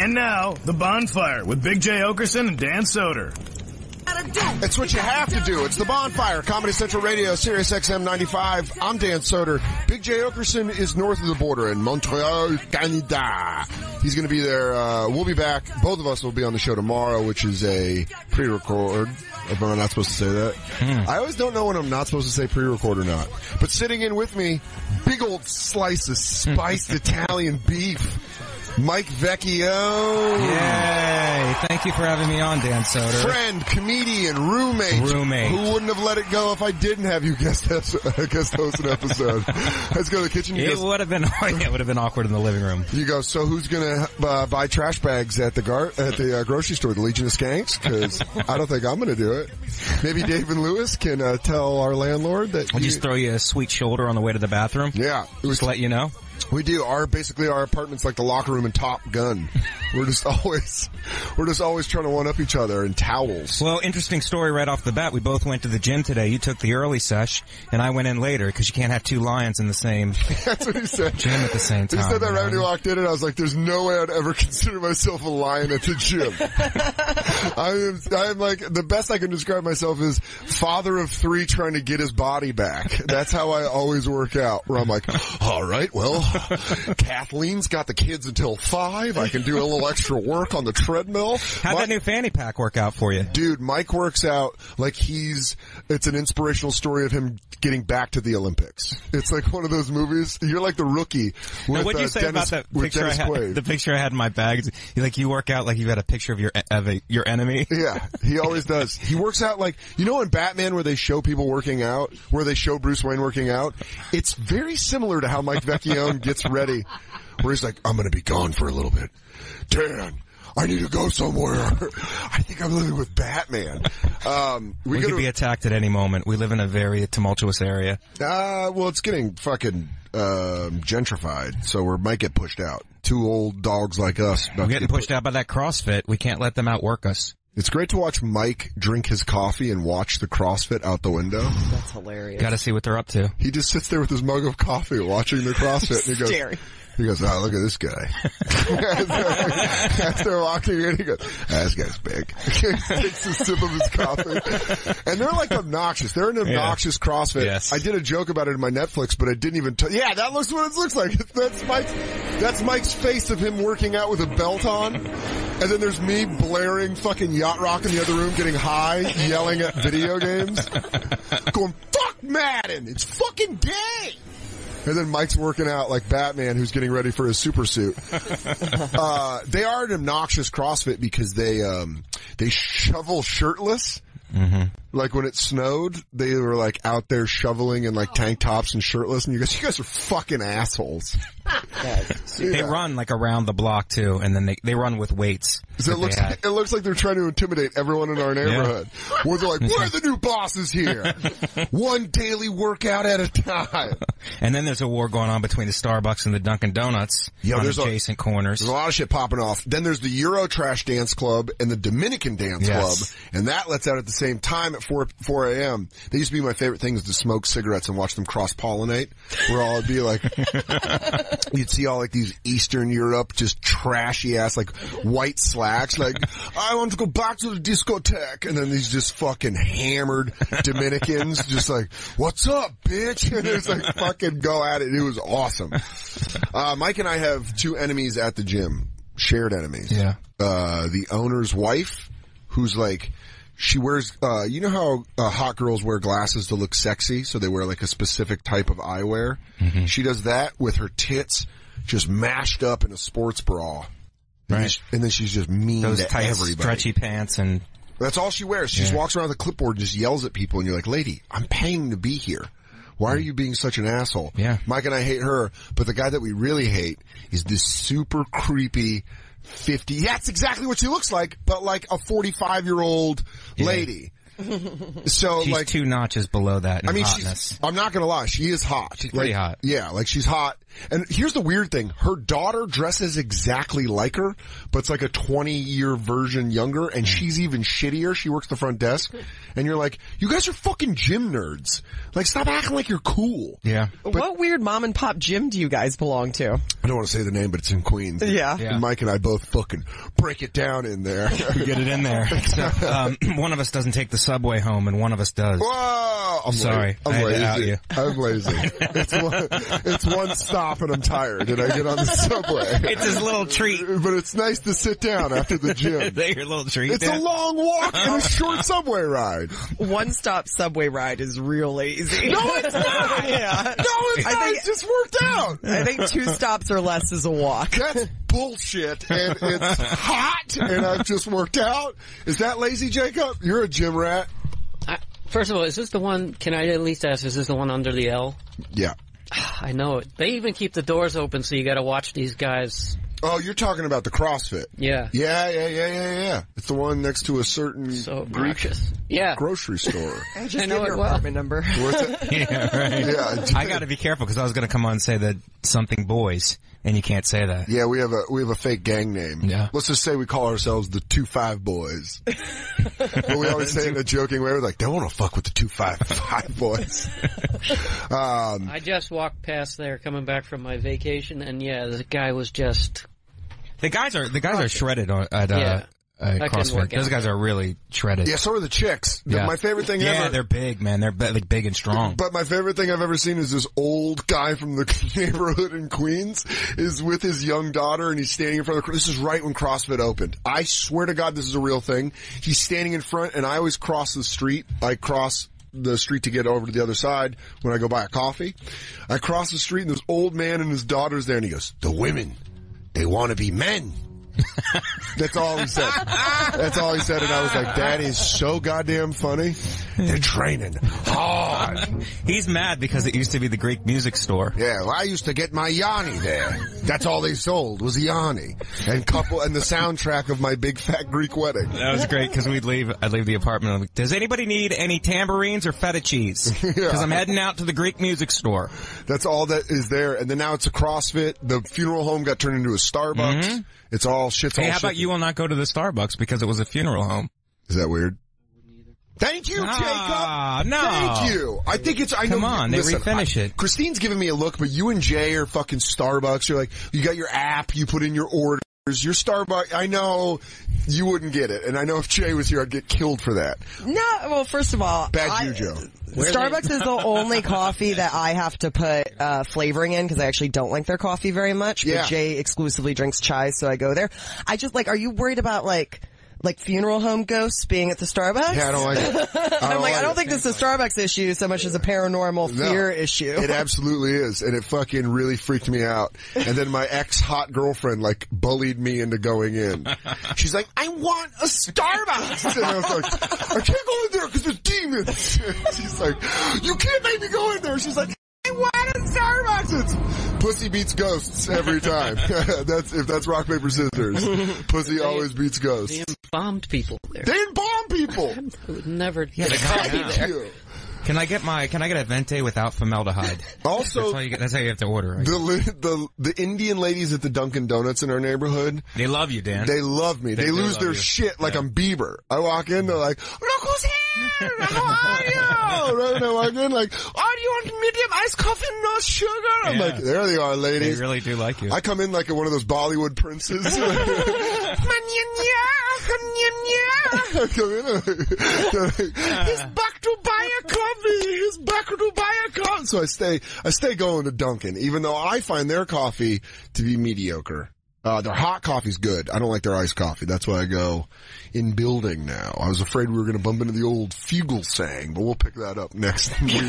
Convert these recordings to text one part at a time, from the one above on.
And now, The Bonfire with Big J. Oakerson and Dan Soder. It's what you have to do. It's The Bonfire, Comedy Central Radio, Sirius XM 95. I'm Dan Soder. Big J. Oakerson is north of the border in Montreal, Canada. He's going to be there. We'll be back. Both of us will be on the show tomorrow, which is a pre-record. If I'm not supposed to say that. I always don't know when I'm not supposed to say pre-record or not. But sitting in with me, big old slice of spiced Italian beef. Mike Vecchio. Yay. Thank you for having me on, Dan Soder. Friend, comedian, roommate. Who wouldn't have let it go if I didn't have you guest host an episode. Let's go to the kitchen. It would have been awkward in the living room. You go, so who's going to buy trash bags at the grocery store, the Legion of Skanks? Because I don't think I'm going to do it. Maybe Dave and Lewis can tell our landlord that I'll just throw you a sweet shoulder on the way to the bathroom. Yeah. Just to let you know. We do. Our apartment's like the locker room in Top Gun. We're just always trying to one up each other in towels. Well, interesting story right off the bat. We both went to the gym today. You took the early sesh, and I went in later because you can't have two lions in the same That's what he said. Gym at the same time. He said that right when he walked in, and I was like, "There's no way I'd ever consider myself a lion at the gym." I am like, the best I can describe myself is father of three trying to get his body back. That's how I always work out. Where I'm like, all right, well. Kathleen's got the kids until 5. I can do a little extra work on the treadmill. How'd that new fanny pack work out for you? Dude, Mike works out like it's an inspirational story of him getting back to the Olympics. It's like one of those movies. You're like the rookie with what'd you say Dennis, about that picture I had? The picture I had in my bag. You work out like you had a picture of your enemy. Yeah, he always does. He works out like, you know in Batman where they show people working out, where they show Bruce Wayne working out? It's very similar to how Mike Vecchione gets ready, where he's like, I'm going to be gone for a little bit. Dan, I need to go somewhere. I think I'm living with Batman. We could be attacked at any moment. We live in a very tumultuous area. Well, it's getting fucking gentrified, so we might get pushed out. Two old dogs like us. We're getting pushed out by that CrossFit. We can't let them outwork us. It's great to watch Mike drink his coffee and watch the CrossFit out the window. That's hilarious. Got to see what they're up to. He just sits there with his mug of coffee watching the CrossFit, and he goes, oh, look at this guy. As they're walking in, he goes, this guy's big. He takes a sip of his coffee. And they're like obnoxious. They're an obnoxious CrossFit. Yes. I did a joke about it in my Netflix, but I didn't even that looks what it looks like. That's Mike's face of him working out with a belt on. And then there's me blaring fucking yacht rock in the other room, getting high, yelling at video games. Going, fuck Madden! It's fucking gay! And then Mike's working out like Batman who's getting ready for his super suit. They are an obnoxious CrossFit because they shovel shirtless. Mm-hmm. Like when it snowed, they were like out there shoveling in like tank tops and shirtless, and you guys are fucking assholes. They run like around the block too, and then they run with weights. So it looks like they're trying to intimidate everyone in our neighborhood. Yeah. Where they're like, "We're the new bosses here. One daily workout at a time." And then there's a war going on between the Starbucks and the Dunkin' Donuts on adjacent corners. There's a lot of shit popping off. Then there's the Eurotrash Dance Club and the Dominican Dance Club, and that lets out at the same time at 4 a.m. They used to be my favorite things to smoke cigarettes and watch them cross-pollinate, where all it'd be like, you'd see all like these Eastern Europe, just trashy ass, like white slacks, like, I want to go back to the discotheque. And then these just fucking hammered Dominicans, just like, what's up, bitch? And it's like, fucking go at it. It was awesome. Mike and I have two enemies at the gym, shared enemies. Yeah. The owner's wife, who's like, she wears, you know how hot girls wear glasses to look sexy, so they wear like a specific type of eyewear? Mm-hmm. She does that with her tits just mashed up in a sports bra. Right. And then she's just mean Those to tight, everybody. Stretchy pants and... That's all she wears. She just walks around with a clipboard and just yells at people, and you're like, lady, I'm paying to be here. Why are you being such an asshole? Yeah. Mike and I hate her, but the guy that we really hate is this super creepy 50. That's exactly what she looks like, but like a 45-year-old lady. So she's like 2 notches below that in hotness. I'm not gonna lie, she is hot. She's pretty hot. Yeah, like she's hot. And here's the weird thing. Her daughter dresses exactly like her, but it's like a 20-year version younger, and she's even shittier. She works the front desk. And you're like, you guys are fucking gym nerds. Like, stop acting like you're cool. Yeah. What weird mom and pop gym do you guys belong to? I don't want to say the name, but it's in Queens. Yeah. And Mike and I both fucking break it down in there. Get it in there. So, one of us doesn't take the subway home, and one of us does. Whoa! I'm sorry. I'm I had to lazy. out you. I'm lazy. It's one stop and I'm tired and I get on the subway. It's his little treat. But it's nice to sit down after the gym. Is that your little treat? It's a long walk and a short subway ride. One-stop subway ride is real lazy. No, it's not! Yeah. No, it's not! It just worked out! I think 2 stops or less is a walk. That's bullshit, and it's hot, and I've just worked out. Is that lazy, Jacob? You're a gym rat. First of all, is this the one, can I at least ask, is this the one under the L? Yeah. I know it. They even keep the doors open, so you gotta watch these guys. Oh, you're talking about the CrossFit. Yeah. Yeah. It's the one next to a certain So Greek obnoxious. Yeah. grocery store. I just know gave your it well. apartment number. What's it? Yeah, right. Yeah. I gotta be careful, because I was gonna come on and say that something boys, and you can't say that. Yeah, we have a fake gang name. Yeah. Let's just say we call ourselves the 2-5 Boys. But we always say it in a joking way. We're like, they want to fuck with the 2-5 boys. I just walked past there coming back from my vacation, and yeah, the guy was just... The guys are shredded at That couldn't CrossFit. work Those out. guys are really shredded. Yeah, so are the chicks. Yeah. My favorite thing ever. Yeah, they're big, man. They're like big and strong. But my favorite thing I've ever seen is this old guy from the neighborhood in Queens is with his young daughter, and he's standing in front of this is right when CrossFit opened. I swear to God this is a real thing. He's standing in front, and I always cross the street. I cross the street to get over to the other side when I go buy a coffee. I cross the street, and this old man and his daughter's there, and he goes, the women, they want to be men. That's all he said. That's all he said, and I was like, that is so goddamn funny. They're training hard. He's mad because it used to be the Greek music store. Yeah, well, I used to get my Yanni there. That's all they sold was Yanni. And the soundtrack of my big fat Greek wedding. That was great, because I'd leave the apartment. I'm like, does anybody need any tambourines or feta cheese? Because I'm heading out to the Greek music store. That's all that is there. And then now it's a CrossFit. The funeral home got turned into a Starbucks. Mm-hmm. It's all shit's all Hey, how shit. about you will not go to the Starbucks because it was a funeral home? Is that weird? Thank you, Jacob. No. Thank you. I think it's, I know. Come on, they refinish it. Christine's giving me a look, but you and Jay are fucking Starbucks. You're like, you got your app, you put in your orders, your Starbucks. I know you wouldn't get it. And I know if Jay was here, I'd get killed for that. No, well, first of all, Bad juju. Starbucks is the only coffee that I have to put flavoring in because I actually don't like their coffee very much. But Yeah. Jay exclusively drinks chai, so I go there. I just are you worried about like funeral home ghosts being at the Starbucks? Yeah, I don't like it. I don't think this is a Starbucks issue so much as a paranormal fear issue. It absolutely is, and it fucking really freaked me out. And then my ex-hot girlfriend, bullied me into going in. She's like, I want a Starbucks! And I was like, I can't go in there because there's demons! She's like, you can't make me go in there! She's like, I want a Starbucks! It's pussy beats ghosts every time. If that's rock, paper, scissors. Pussy always beats ghosts. They embalmed people there. They embalm people! I would never get a coffee there. You. Can I get a venti without formaldehyde? Also, that's how you have to order, right? the Indian ladies at the Dunkin' Donuts in our neighborhood, They love you, Dan. they love me. They lose love their you. shit like I'm Bieber. I walk in, they're like, look who's here! How are you? Right? And I walk in like, oh, do you want medium iced coffee, no sugar? I'm like, there they are, They ladies. really do like you. I come in like one of those Bollywood princes. I come in, he's back to buy a coffee. He's back to buy a coffee. So I stay going to Dunkin', even though I find their coffee to be mediocre. Their hot coffee's good. I don't like their iced coffee. That's why I go in building now. I was afraid we were going to bump into the old Fugelsang, but we'll pick that up next week. You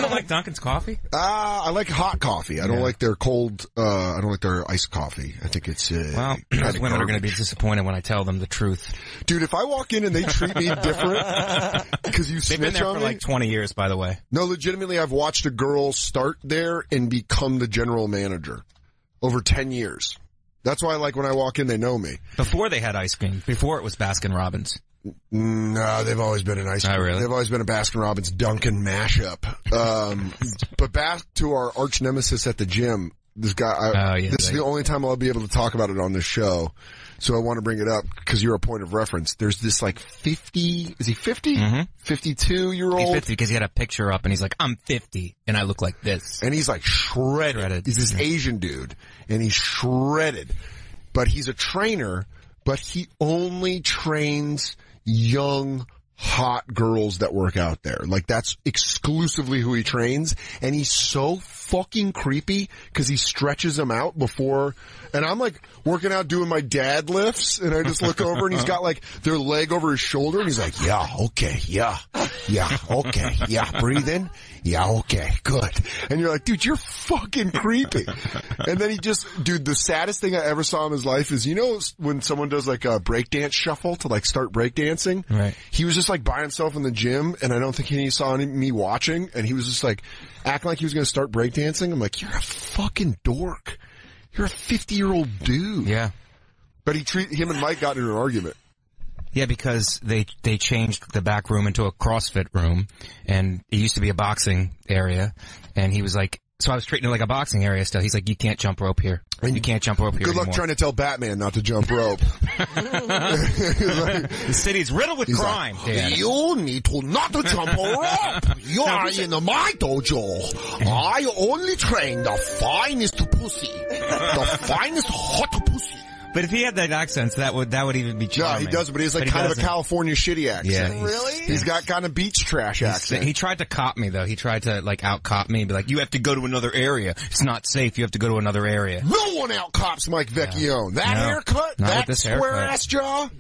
don't like Dunkin's coffee? I like hot coffee. I don't like their cold, I don't like their iced coffee. I think it's, Well, those women are going to be disappointed when I tell them the truth. Dude, if I walk in and they treat me different, because you They've been snitch there on for me. like 20 years, by the way. No, legitimately, I've watched a girl start there and become the general manager over 10 years. That's why, when I walk in, they know me. Before they had ice cream. Before it was Baskin Robbins. No, they've always been an ice cream. Oh, really? They've always been a Baskin-Robbins Dunkin mashup. But back to our arch nemesis at the gym. This guy, this is the only time I'll be able to talk about it on this show. So I want to bring it up because you're a point of reference. There's this like 50, is he 50? 52-year-old? He's 50 because he had a picture up and he's like, I'm 50 and I look like this. And he's like shredded. He's this Asian dude and he's shredded. But he's a trainer, but he only trains young, hot girls that work out there. Like that's exclusively who he trains. And he's so fucking creepy because he stretches them out before, and I'm like working out doing my dad lifts and I just look over and he's got like their leg over his shoulder and he's like, yeah, okay, yeah, okay, yeah, breathe in, yeah, okay, good. And you're like, dude, you're fucking creepy. And then dude, the saddest thing I ever saw in his life is, you know, when someone does like a breakdance shuffle to like start breakdancing, right? He was just like by himself in the gym and I don't think he saw me watching and he was just like acting like he was going to start breakdancing. I'm like, you're a fucking dork. You're a 50-year-old dude. Yeah. But him and Mike got into an argument. Yeah, because they changed the back room into a CrossFit room, and it used to be a boxing area, and he was like, so I was treating it like a boxing area still. He's like, you can't jump rope here. And you can't jump rope here Good luck anymore. trying to tell Batman not to jump rope. The city's riddled with crime. Like, you need to not to jump rope. You are in my dojo. I only train the finest pussy. The finest hot pussy. But if he had that accent, that would even be charming. Yeah, he does, but he's like kind of a California shitty accent. Yeah, really? He's got kind of beach trash accent. He tried to cop me though. He tried to like out-cop me and be like, you have to go to another area. It's not safe. You have to go to another area. No one out-cops Mike Vecchione. That haircut? That square-ass jaw?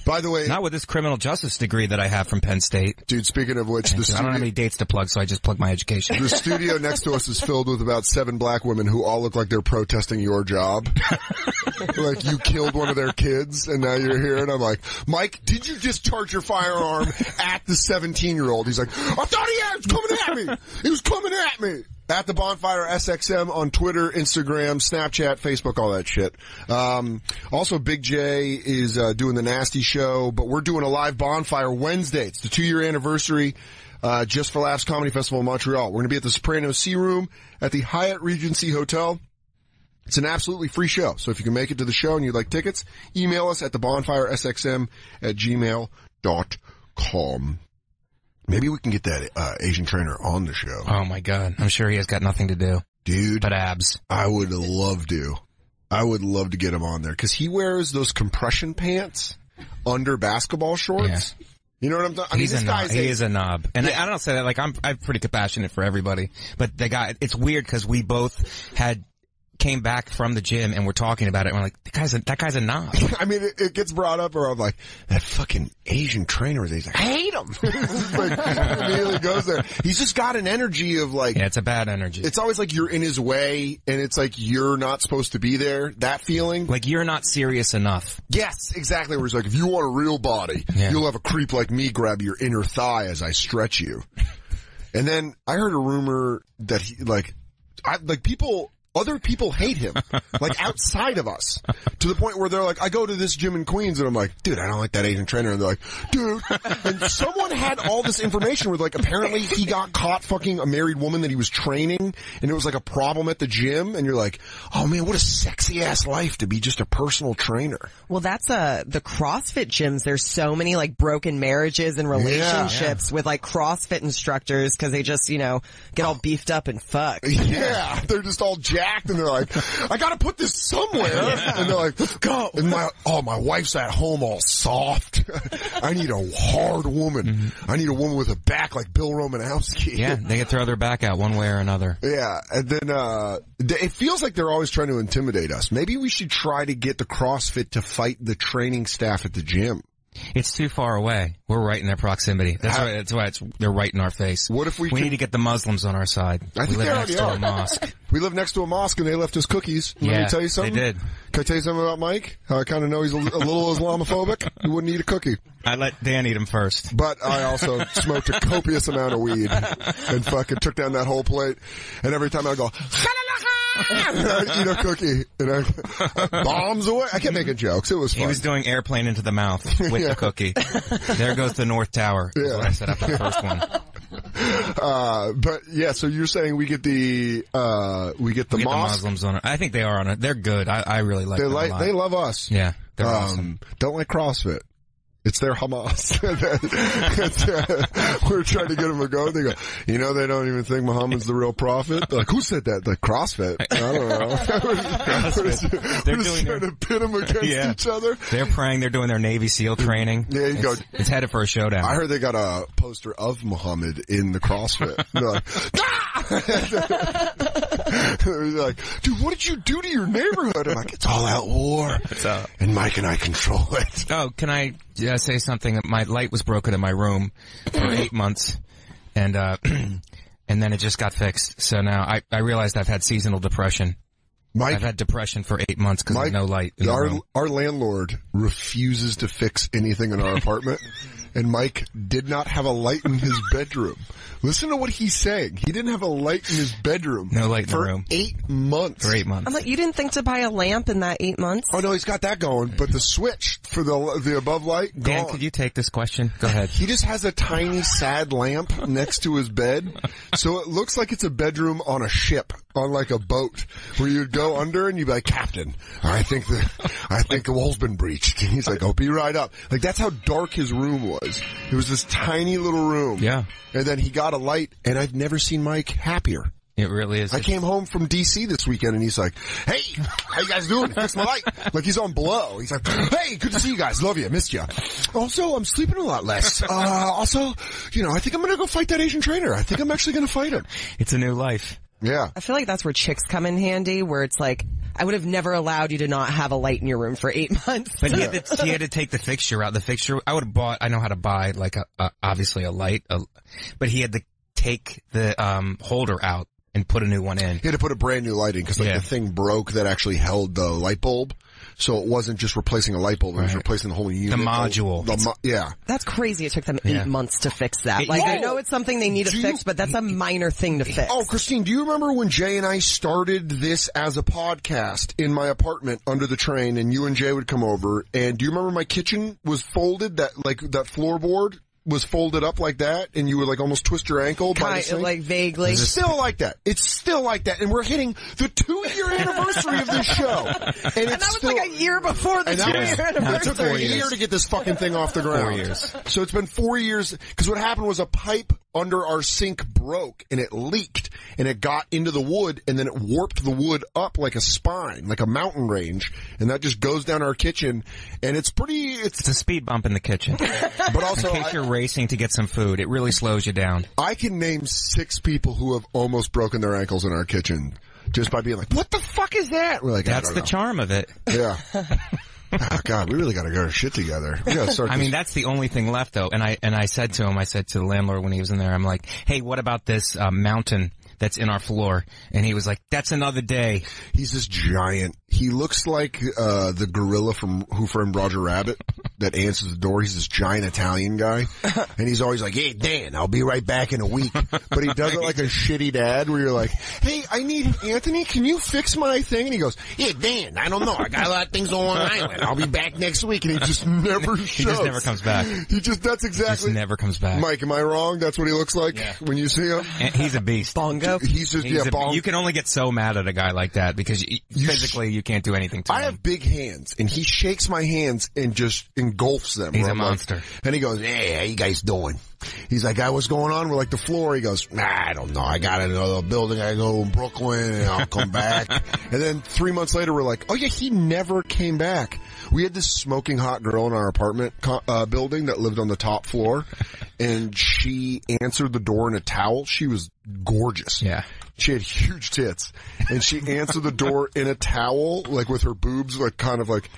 By the way, not with this criminal justice degree that I have from Penn State. Dude, speaking of which, I don't have any dates to plug, so I just plug my education. The studio next to us is filled with about 7 black women who all look like they're protesting your job. Like you killed one of their kids and now you're here, and I'm like, Mike, did you discharge your firearm at the 17-year-old? He's like, I thought he was coming at me. He was coming at me. At the Bonfire SXM on Twitter, Instagram, Snapchat, Facebook, all that shit. Also, Big J is doing the Nasty Show, but we're doing a live Bonfire Wednesday. It's the 2-year anniversary, Just for Laughs Comedy Festival in Montreal. We're going to be at the Soprano Sea Room at the Hyatt Regency Hotel. It's an absolutely free show, so if you can make it to the show and you'd like tickets, email us at thebonfiresxm@gmail.com. Maybe we can get that Asian trainer on the show. Oh my God. I'm sure he has got nothing to do. Dude. But abs. I would love to. I would love to get him on there. Cause he wears those compression pants under basketball shorts. Yeah. You know what I'm talking about? He is a knob. And I don't say that like I'm pretty compassionate for everybody. But the guy, it's weird cause we both came back from the gym and we're talking about it and we're like, that guy's a knob. I mean, it gets brought up or I'm like, that fucking Asian trainer, he's like, I hate him. Like, immediately goes there. He's just got an energy of like, yeah, it's a bad energy. It's always like you're in his way and it's like you're not supposed to be there. That feeling. Like you're not serious enough. Yes, exactly. Where he's like, if you want a real body, you'll have a creep like me grab your inner thigh as I stretch you. And then I heard a rumor that other people hate him, like outside of us, to the point where they're like, I go to this gym in Queens and I'm like, dude, I don't like that Asian trainer. And they're like, dude, and someone had all this information where like apparently he got caught fucking a married woman that he was training and it was like a problem at the gym. And you're like, oh man, what a sexy ass life to be just a personal trainer. Well, that's the CrossFit gyms. There's so many like broken marriages and relationships with like CrossFit instructors because they just, get all beefed up and fuck. Yeah, they're just all jacked and they're like, I gotta put this somewhere. And they're like, go. And my wife's at home all soft. I need a hard woman. Mm-hmm. I need a woman with a back like Bill Romanowski. Yeah, they can throw their back out one way or another. Yeah, and then it feels like they're always trying to intimidate us. Maybe we should try to get the CrossFit to fight the training staff at the gym. It's too far away. We're right in their proximity. That's why they're right in our face. What if we need to get the Muslims on our side? I think we live next to a mosque. We live next to a mosque and they left us cookies. Let me tell you something. They did. Can I tell you something about Mike? How I kind of know he's a little Islamophobic. He wouldn't eat a cookie. I let Dan eat him first. But I also smoked a copious amount of weed and fucking took down that whole plate. And every time I go, I'd eat a cookie. And bombs away. I kept making jokes. It was fun. He was doing airplane into the mouth with the cookie. There goes the North Tower. Yeah. I set up the first one. But yeah, so you're saying we get the the Muslims on it. I think they are on it. They're good. I really like them a lot. They love us. Yeah. They're awesome. Don't like CrossFit. It's their Hamas. We're trying to get them to go. They go, they don't even think Muhammad's the real prophet. They're like, who said that? Like CrossFit. I don't know. We're just trying to pit them against each other. They're praying. They're doing their Navy SEAL training. Yeah, you go. It's headed for a showdown. I heard they got a poster of Muhammad in the CrossFit. They're like, They're like, dude, what did you do to your neighborhood? I'm like, it's all out war. And Mike and I control it. Oh, can I say something? My light was broken in my room for 8 months, and then it just got fixed. So now I realized I've had seasonal depression. Mike, I've had depression for 8 months because of no light in the room. Our landlord refuses to fix anything in our apartment, and Mike did not have a light in his bedroom. Listen to what he's saying. He didn't have a light in his bedroom. No light in the room. 8 months. For 8 months. I'm like, you didn't think to buy a lamp in that 8 months? Oh no, he's got that going, but the switch for the above light, gone. Dan, could you take this question? Go ahead. He just has a tiny sad lamp next to his bed, so it looks like it's a bedroom on a ship, on like a boat, where you'd go under and you'd be like, Captain, I think the wall's been breached. And he's like, oh, be right up. Like, that's how dark his room was. It was this tiny little room. Yeah. And then he got a light, and I've never seen Mike happier. It really is. I came home from D.C. this weekend, and he's like, hey, how you guys doing? Fix my light. Like, he's on blow. He's like, hey, good to see you guys. Love you. Missed you. Also, I'm sleeping a lot less. Also, I think I'm going to go fight that Asian trainer. I think I'm actually going to fight him. It's a new life. Yeah. I feel like that's where chicks come in handy, where it's like, I would have never allowed you to not have a light in your room for 8 months. But he had to take the fixture out. The fixture, I would have bought, I know how to buy, like, obviously a light, but he had to take the holder out and put a new one in. He had to put a brand new light in because the thing broke that actually held the light bulb. So it wasn't just replacing a light bulb, it was replacing the whole unit. The module. Yeah. That's crazy. It took them 8 months to fix that. I know it's something they need to fix, but that's a minor thing to fix. Oh, Christine, do you remember when Jay and I started this as a podcast in my apartment under the train, and you and Jay would come over, and do you remember my kitchen was folded, that floorboard was folded up like that, and you would like almost twist your ankle by the sink? Like vaguely. It's still like that. It's still like that, and we're hitting the 2-year anniversary of this show. And that was like a year before the 2-year anniversary. It took a year to get this fucking thing off the ground. 4 years. So it's been 4 years, because what happened was a pipe under our sink broke, and it leaked, and it got into the wood, and then it warped the wood up like a spine, like a mountain range, and that just goes down our kitchen, and it's a speed bump in the kitchen. But also, in case you're racing to get some food, it really slows you down. I can name 6 people who have almost broken their ankles in our kitchen just by being like, what the fuck is that? We're like, that's the charm of it. Yeah. Oh God, we really got to get our shit together. We gotta start. I mean, that's the only thing left, though. And I said to the landlord when he was in there, I'm like, hey, what about this mountain that's in our floor? And he was like, that's another day. He's this giant. He looks like the gorilla from Who Framed Roger Rabbit that answers the door. He's this giant Italian guy, and he's always like, "Hey Dan, I'll be right back in a week." But he does it like a shitty dad, where you're like, "Hey, I need Anthony. Can you fix my thing?" And he goes, "Yeah, Dan, I don't know. I got a lot of things on Long Island. I'll be back next week." And he just never shows. He just never comes back. That's exactly. He just never comes back. Mike, am I wrong? That's what he looks like when you see him. And he's a beast. Bongo. He's just You can only get so mad at a guy like that because physically you can't do anything to him. I have big hands, and he shakes my hands and just engulfs them. He's a monster. And he goes, "Hey, how you guys doing?" He's like, "What's going on?" We're like, "The floor." He goes, "I don't know. I got another building. I go in Brooklyn, and I'll come back." And then 3 months later, we're like, "Oh yeah, he never came back." We had this smoking hot girl in our apartment building that lived on the top floor, and she answered the door in a towel. She was gorgeous. Yeah. She had huge tits, and she answered the door in a towel, like with her boobs, like kind of like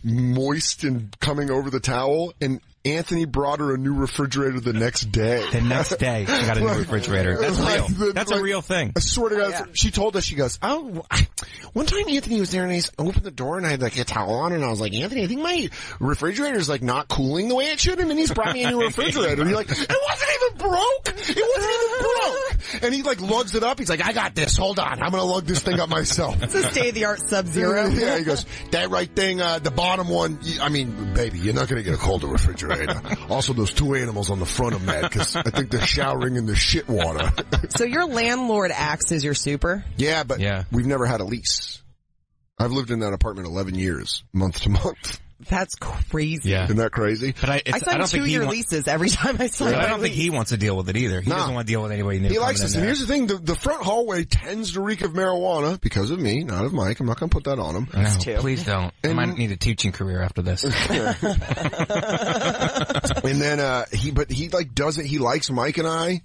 moist and coming over the towel. And Anthony brought her a new refrigerator the next day. The next day, she got a new refrigerator. That's real. That's a real thing. I swear to God, she told us, she goes, one time Anthony was there and he opened the door and I had like a towel on and I was like, Anthony, I think my refrigerator's like not cooling the way it should, and then he's brought me a new refrigerator. And you're like, it wasn't even broke! It wasn't even broke! And he like lugs it up. He's like, I got this. Hold on. I'm gonna lug this thing up myself. It's a state-of-the-art Sub-Zero. Yeah, he goes, that right thing, the bottom one, I mean, baby, you're not gonna get a colder refrigerator. Also, those two animals on the front of that, because I think they're showering in the shit water. So your landlord acts as your super? Yeah, but we've never had a lease. I've lived in that apartment 11 years, month to month. That's crazy. Yeah. Isn't that crazy? But I signed 2-year leases every time I signed. I don't think he wants to deal with it either. He doesn't want to deal with anybody new. He likes this. And here's the thing, the front hallway tends to reek of marijuana because of me, not of Mike. I'm not going to put that on him. No, please don't. I might need a teaching career after this. And then, he like does it. He likes Mike and I.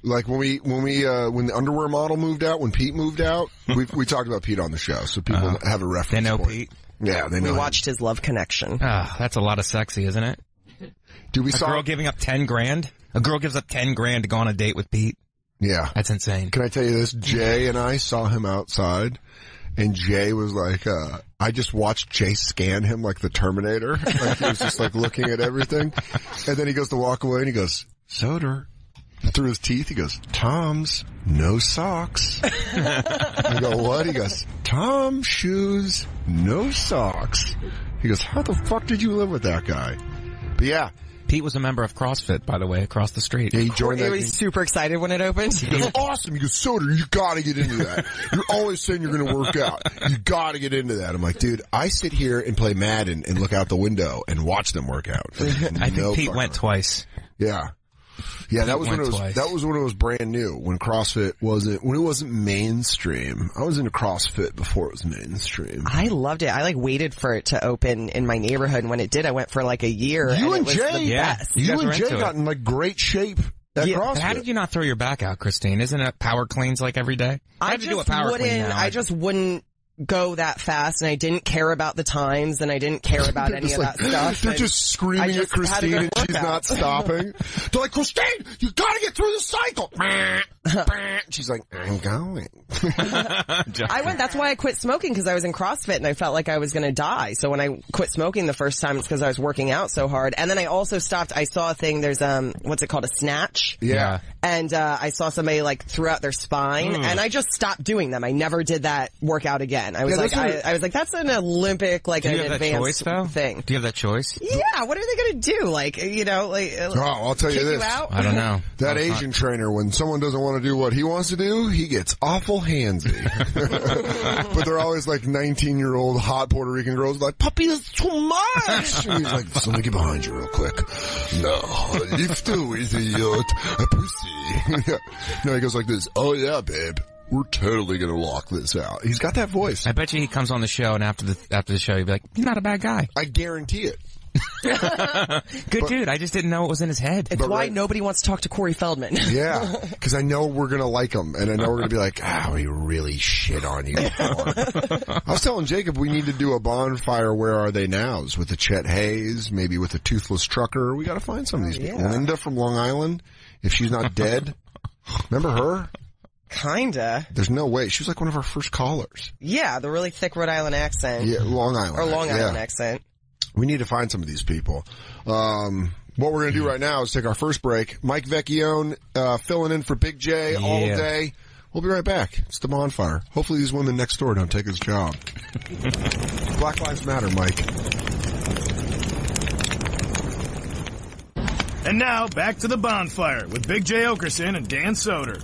Like when the underwear model moved out, when Pete moved out, we talked about Pete on the show, so people have a reference. They know point. Pete. Yeah, they know. We watched his Love Connection. That's a lot of sexy, isn't it? Dude, a girl giving up $10,000? A girl gives up $10,000 to go on a date with Pete? Yeah. That's insane. Can I tell you this? Jay and I saw him outside, and Jay was like, I just watched Jay scan him like the Terminator. Like he was just like looking at everything. And then he goes to walk away and he goes, Soder. Through his teeth, he goes, Tom's, no socks. I go, what? He goes, Tom shoes, no socks. He goes, how the fuck did you live with that guy? But yeah. Pete was a member of CrossFit, by the way, across the street. Yeah, he joined that. He was super excited when it opened. He goes, awesome. He goes, Soder, you gotta get into that. You're always saying you're gonna work out. You gotta get into that. I'm like, dude, I sit here and play Madden and look out the window and watch them work out. I think Pete went twice. Yeah. Yeah, that was when it was brand new, when CrossFit wasn't mainstream. I was into CrossFit before it was mainstream. I loved it. I like waited for it to open in my neighborhood, and when it did, I went for like a year. You and it was Jay, the best. You and Jay got in like great shape at CrossFit. How did you not throw your back out, Christine? Isn't it power cleans like every day? I just wouldn't go that fast, and I didn't care about the times, and I didn't care about any of that stuff. They're just screaming at Christine and she's not stopping. They're like, Christine, you gotta get through the cycle. She's like, I'm going. That's why I quit smoking, because I was in CrossFit and I felt like I was gonna die. So when I quit smoking the first time, it's because I was working out so hard. And then I also stopped, I saw a thing, there's what's it called, a snatch? Yeah. And I saw somebody like threw out their spine, and I just stopped doing them. I never did that workout again. I was like, that's an Olympic, like an advanced thing. Do you have that choice? Yeah, what are they gonna do? Like, I'll tell you this. I don't know. That Asian trainer, when someone doesn't want to do what he wants to do, he gets awful handsy. But they're always like 19-year-old hot Puerto Rican girls like, puppy, that's too much. And he's like, let me get behind you real quick. No, lift with a pussy. No, he goes like this. Oh yeah, babe. We're totally gonna lock this out. He's got that voice. I bet you he comes on the show, and after the show, he'd be like, he's not a bad guy. I guarantee it. Good dude. I just didn't know what was in his head. It's why nobody wants to talk to Corey Feldman. Yeah, because I know we're gonna like him, and I know we're gonna be like, we really shit on you. I was telling Jacob we need to do a bonfire. Where are they nows with the Chet Hayes, maybe with a toothless trucker. We got to find some of these people. Linda from Long Island, if she's not dead. Remember her? Kinda. There's no way. She was like one of our first callers. Yeah, the really thick Rhode Island accent. Yeah, Long Island. Or Long Island accent. We need to find some of these people. What we're going to do right now is take our first break. Mike Vecchione, filling in for Big J all day. We'll be right back. It's the bonfire. Hopefully these women next door don't take his job. Black Lives Matter, Mike. And now, back to the bonfire with Big J Oakerson and Dan Soder.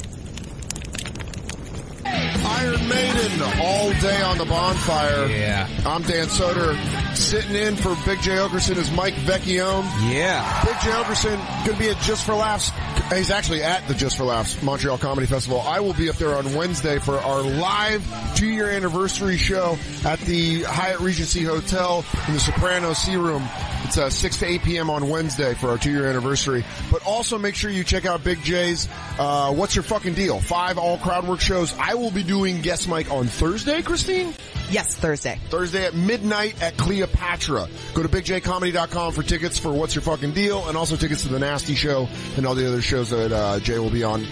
Iron Maiden all day on the bonfire. Yeah. I'm Dan Soder. Sitting in for Big J Oakerson is Mike Vecchione. Yeah. Big J Oakerson going to be at Just for Laughs. He's actually at the Just for Laughs Montreal Comedy Festival. I will be up there on Wednesday for our live 2-year anniversary show at the Hyatt Regency Hotel in the Soprano Sea Room. It's 6 to 8 p.m. on Wednesday for our 2-year anniversary. But also make sure you check out Big J's What's Your Fucking Deal? 5 all crowd work shows. I will be doing guest mic on Thursday, Christine? Yes, Thursday. Thursday at midnight at Cleopatra. Go to bigjcomedy.com for tickets for What's Your Fucking Deal, and also tickets to the Nasty Show and all the other shows that Jay will be on.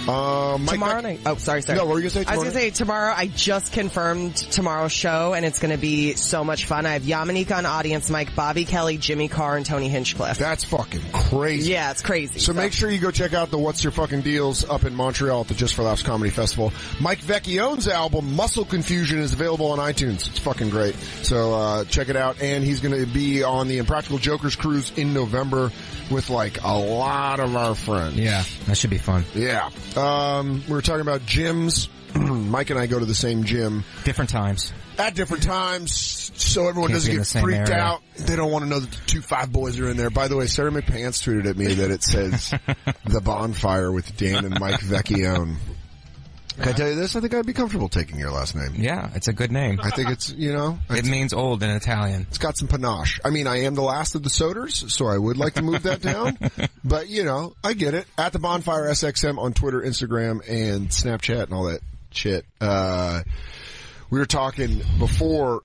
Tomorrow night. Oh, sorry. No, what were you going to say? I was going to say tomorrow, I just confirmed tomorrow's show, and it's going to be so much fun. I have Yamanika on audience mic, Bobby Kelly, Jimmy Carr, and Tony Hinchcliffe. That's fucking crazy. Yeah, it's crazy. So make sure you go check out the What's Your Fucking Deals up in Montreal at the Just for Laughs Comedy Festival. Mike Vecchione's album, Muscle Confusion, is available on iTunes. It's fucking great. So check it out. And he's going to be on the Impractical Jokers cruise in November with like a lot of our friends. Yeah, that should be fun. Yeah. We were talking about gyms. Mike and I go to the same gym. Different times. At different times, so everyone doesn't get freaked out. They don't want to know that the 2 5 boys are in there. By the way, Sarah McPants tweeted at me that it says The Bonfire with Dan and Mike Vecchione. Can I tell you this? I think I'd be comfortable taking your last name. Yeah, it's a good name. I think it's, it means old in Italian. It's got some panache. I mean, I am the last of the Soders, so I would like to move that down. But, I get it. At the Bonfire SXM on Twitter, Instagram, and Snapchat and all that shit. We were talking before,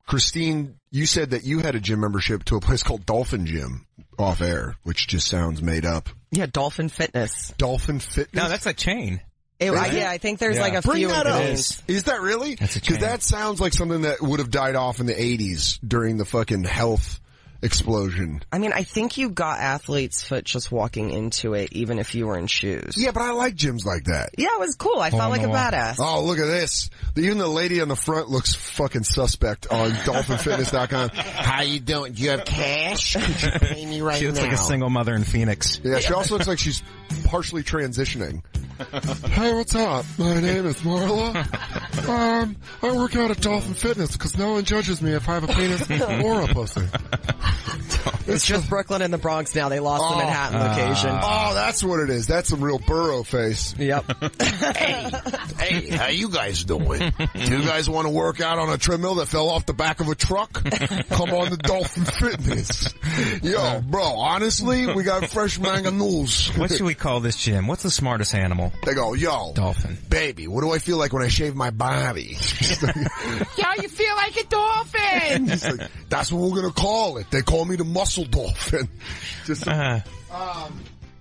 Christine, you said that you had a gym membership to a place called Dolphin Gym off air, which just sounds made up. Yeah, Dolphin Fitness. Dolphin Fitness? No, that's a chain. I think there's like a Bring few that up. names. Is that really? Because that sounds like something that would have died off in the 80s during the fucking health explosion. I mean, I think you got athlete's foot just walking into it, even if you were in shoes. Yeah, but I like gyms like that. Yeah, it was cool. I felt like a badass. Oh, look at this. Even the lady on the front looks fucking suspect on dolphinfitness.com. How you doing? Do you have cash? Could you pay me right now? She looks like a single mother in Phoenix. Yeah, she also looks like she's partially transitioning. Hey, what's up? My name is Marla. I work out at Dolphin Fitness because no one judges me if I have a penis or a pussy. It's just Brooklyn and the Bronx now. They lost the Manhattan location. Oh, that's what it is. That's some real burrow face. Yep. Hey, how you guys doing? Do you guys want to work out on a treadmill that fell off the back of a truck? Come on to Dolphin Fitness. Yo, bro, honestly, we got fresh mangoes. What should we call this gym? What's the smartest animal? They go, yo, dolphin. Baby, what do I feel like when I shave my body? Yo, you feel like a dolphin. He's like, that's what we're gonna call it. They call me the muscle dolphin.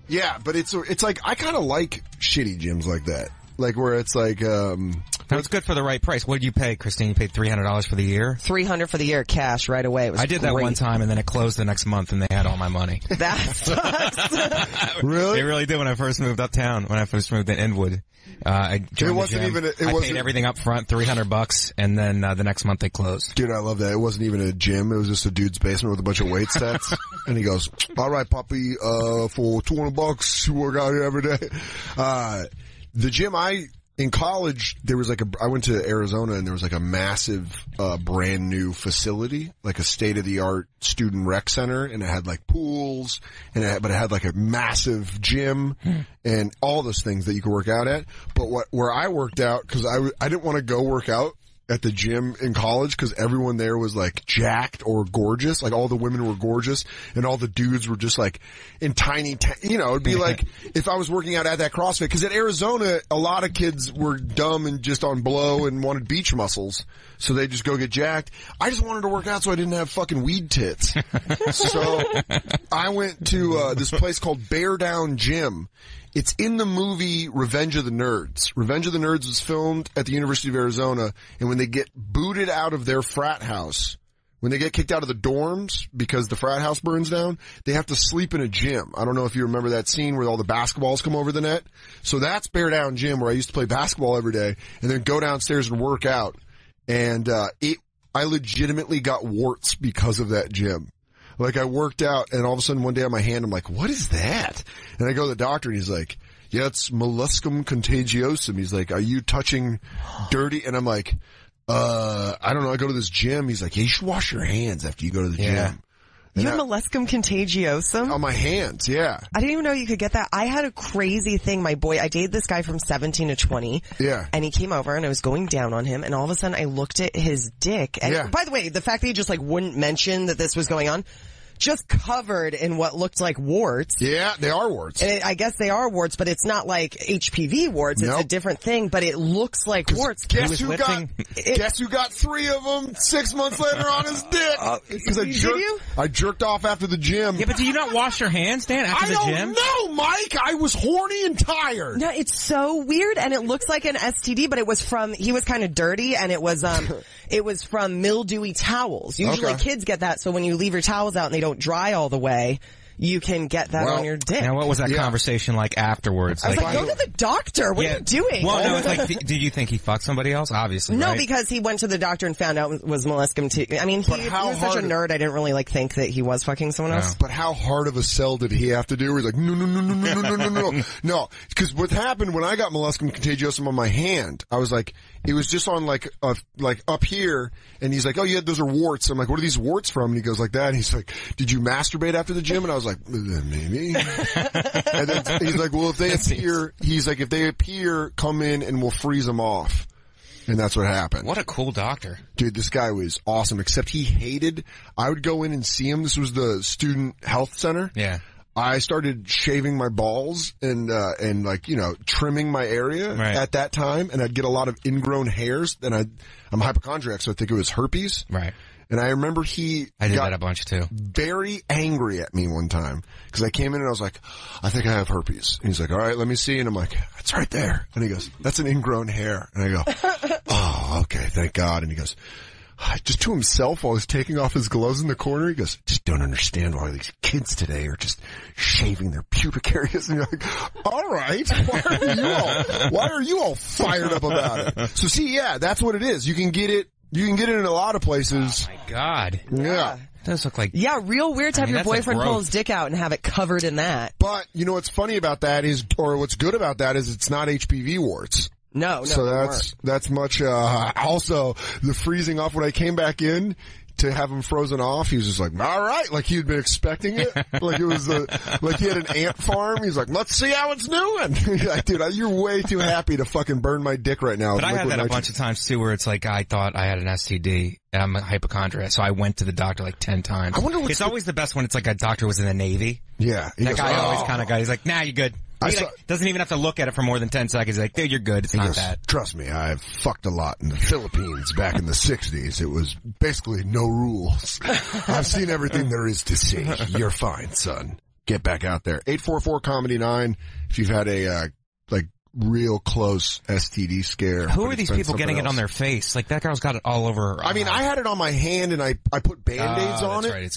Yeah, but it's like I kind of like shitty gyms like that, like where it's like That's good for the right price. What did you pay, Christine? You paid $300 for the year? $300 for the year, cash right away. It was I did great. that one time, and then it closed the next month, and they had all my money. That sucks. Really? They really did when I first moved uptown, when I first moved to Inwood. I joined the gym. I paid everything up front, $300, and then the next month they closed. Dude, I love that. It wasn't even a gym. It was just a dude's basement with a bunch of weight sets. And he goes, all right, puppy, for $200, you work out here every day. The gym in college, there was I went to Arizona and there was like a massive, brand new facility, like a state-of-the-art student rec center, and it had like pools, but it had like a massive gym and all those things that you could work out at. But where I worked out, cause I didn't want to go work out at the gym in college because everyone there was like jacked or gorgeous. Like all the women were gorgeous and all the dudes were just like in tiny, it'd be like if I was working out at that CrossFit, because at Arizona, a lot of kids were dumb and just on blow and wanted beach muscles. So they just go get jacked. I just wanted to work out so I didn't have fucking weed tits. So I went to this place called Bear Down Gym. It's in the movie Revenge of the Nerds. Revenge of the Nerds was filmed at the University of Arizona, and when they get booted out of their frat house, when they get kicked out of the dorms because the frat house burns down, they have to sleep in a gym. I don't know if you remember that scene where all the basketballs come over the net. So that's Bear Down Gym, where I used to play basketball every day and then go downstairs and work out. And I legitimately got warts because of that gym. Like I worked out and all of a sudden one day on my hand, I'm like, what is that? And I go to the doctor and he's like, yeah, it's molluscum contagiosum. He's like, are you touching dirty? And I'm like, I don't know. I go to this gym. He's like, yeah, you should wash your hands after you go to the gym. You have molluscum contagiosum? On my hands, yeah. I didn't even know you could get that. I had a crazy thing. I dated this guy from 17 to 20. Yeah. And he came over and I was going down on him and all of a sudden I looked at his dick. And by the way, the fact that he just like wouldn't mention that this was going on, just covered in what looked like warts. Yeah, they are warts. And I guess they are warts, but it's not like HPV warts. It's a different thing, but it looks like warts. Guess who got 3 of them 6 months later on his dick? Because I jerked off after the gym. Yeah, but do you not wash your hands, Dan, after the gym? I don't know, Mike. I was horny and tired. No, it's so weird, and it looks like an STD, but he was kind of dirty, and it was from mildewy towels. Usually kids get that, so when you leave your towels out and they don't dry all the way, you can get that on your dick. Now, what was that conversation like afterwards? I was like, go to the doctor. What are you doing? Well, no, it's like, did you think he fucked somebody else? Obviously, no, right? Because he went to the doctor and found out it was molluscum too. I mean, he was such a nerd, I didn't really think that he was fucking someone else. But how hard of a sell did he have to do? He's like, no. No, because what happened when I got molluscum contagiosum on my hand, I was like, it was just on like up here, and he's like, oh yeah, those are warts. I'm like, what are these warts from? And he goes like that, and he's like, did you masturbate after the gym? And I was like, maybe. And then he's like, well, if they appear, come in and we'll freeze them off. And that's what happened. What a cool doctor. Dude, this guy was awesome, except he hated, I would go in and see him. This was the student health center. Yeah. I started shaving my balls and trimming my area at that time, and I'd get a lot of ingrown hairs. And I'm a hypochondriac, so I think it was herpes. Right. And I remember I did that a bunch too. Very angry at me one time because I came in and I was like, I think I have herpes. And he's like, all right, let me see. And I'm like, it's right there. And he goes, that's an ingrown hair. And I go, oh, okay, thank God. And he goes, just to himself while he's taking off his gloves in the corner, he goes, just don't understand why these kids today are just shaving their pubic areas. And you're like, all right, why are you all fired up about it? So see, yeah, that's what it is. You can get it in a lot of places. Oh my God. Yeah. It does look like... Yeah, real weird to have your boyfriend pull his dick out and have it covered in that. But, you know what's funny about that what's good about that is it's not HPV warts. No. So that's much, also the freezing off when I came back in to have him frozen off. He was just like, all right. Like he'd been expecting it. Like it was like he had an ant farm. He's like, let's see how it's doing. Like, dude, you're way too happy to fucking burn my dick right now. But I had that a bunch of times too where it's like I thought I had an STD and I'm a hypochondriac. So I went to the doctor like 10 times. I wonder it's always the best when it's like a doctor was in the Navy. Yeah. That guy always kind of guy. He's like, nah, you're good. He doesn't even have to look at it for more than 10 seconds. He's like, dude, you're good. It's not that. Trust me, I've fucked a lot in the Philippines back in the 60s. It was basically no rules. I've seen everything there is to see. You're fine, son. Get back out there. 844-COMEDY-9 if you've had a, real close STD scare. Who are these people getting it on their face? Like, that girl's got it all over. I mean, I had it on my hand and I put Band-Aids on it. Right.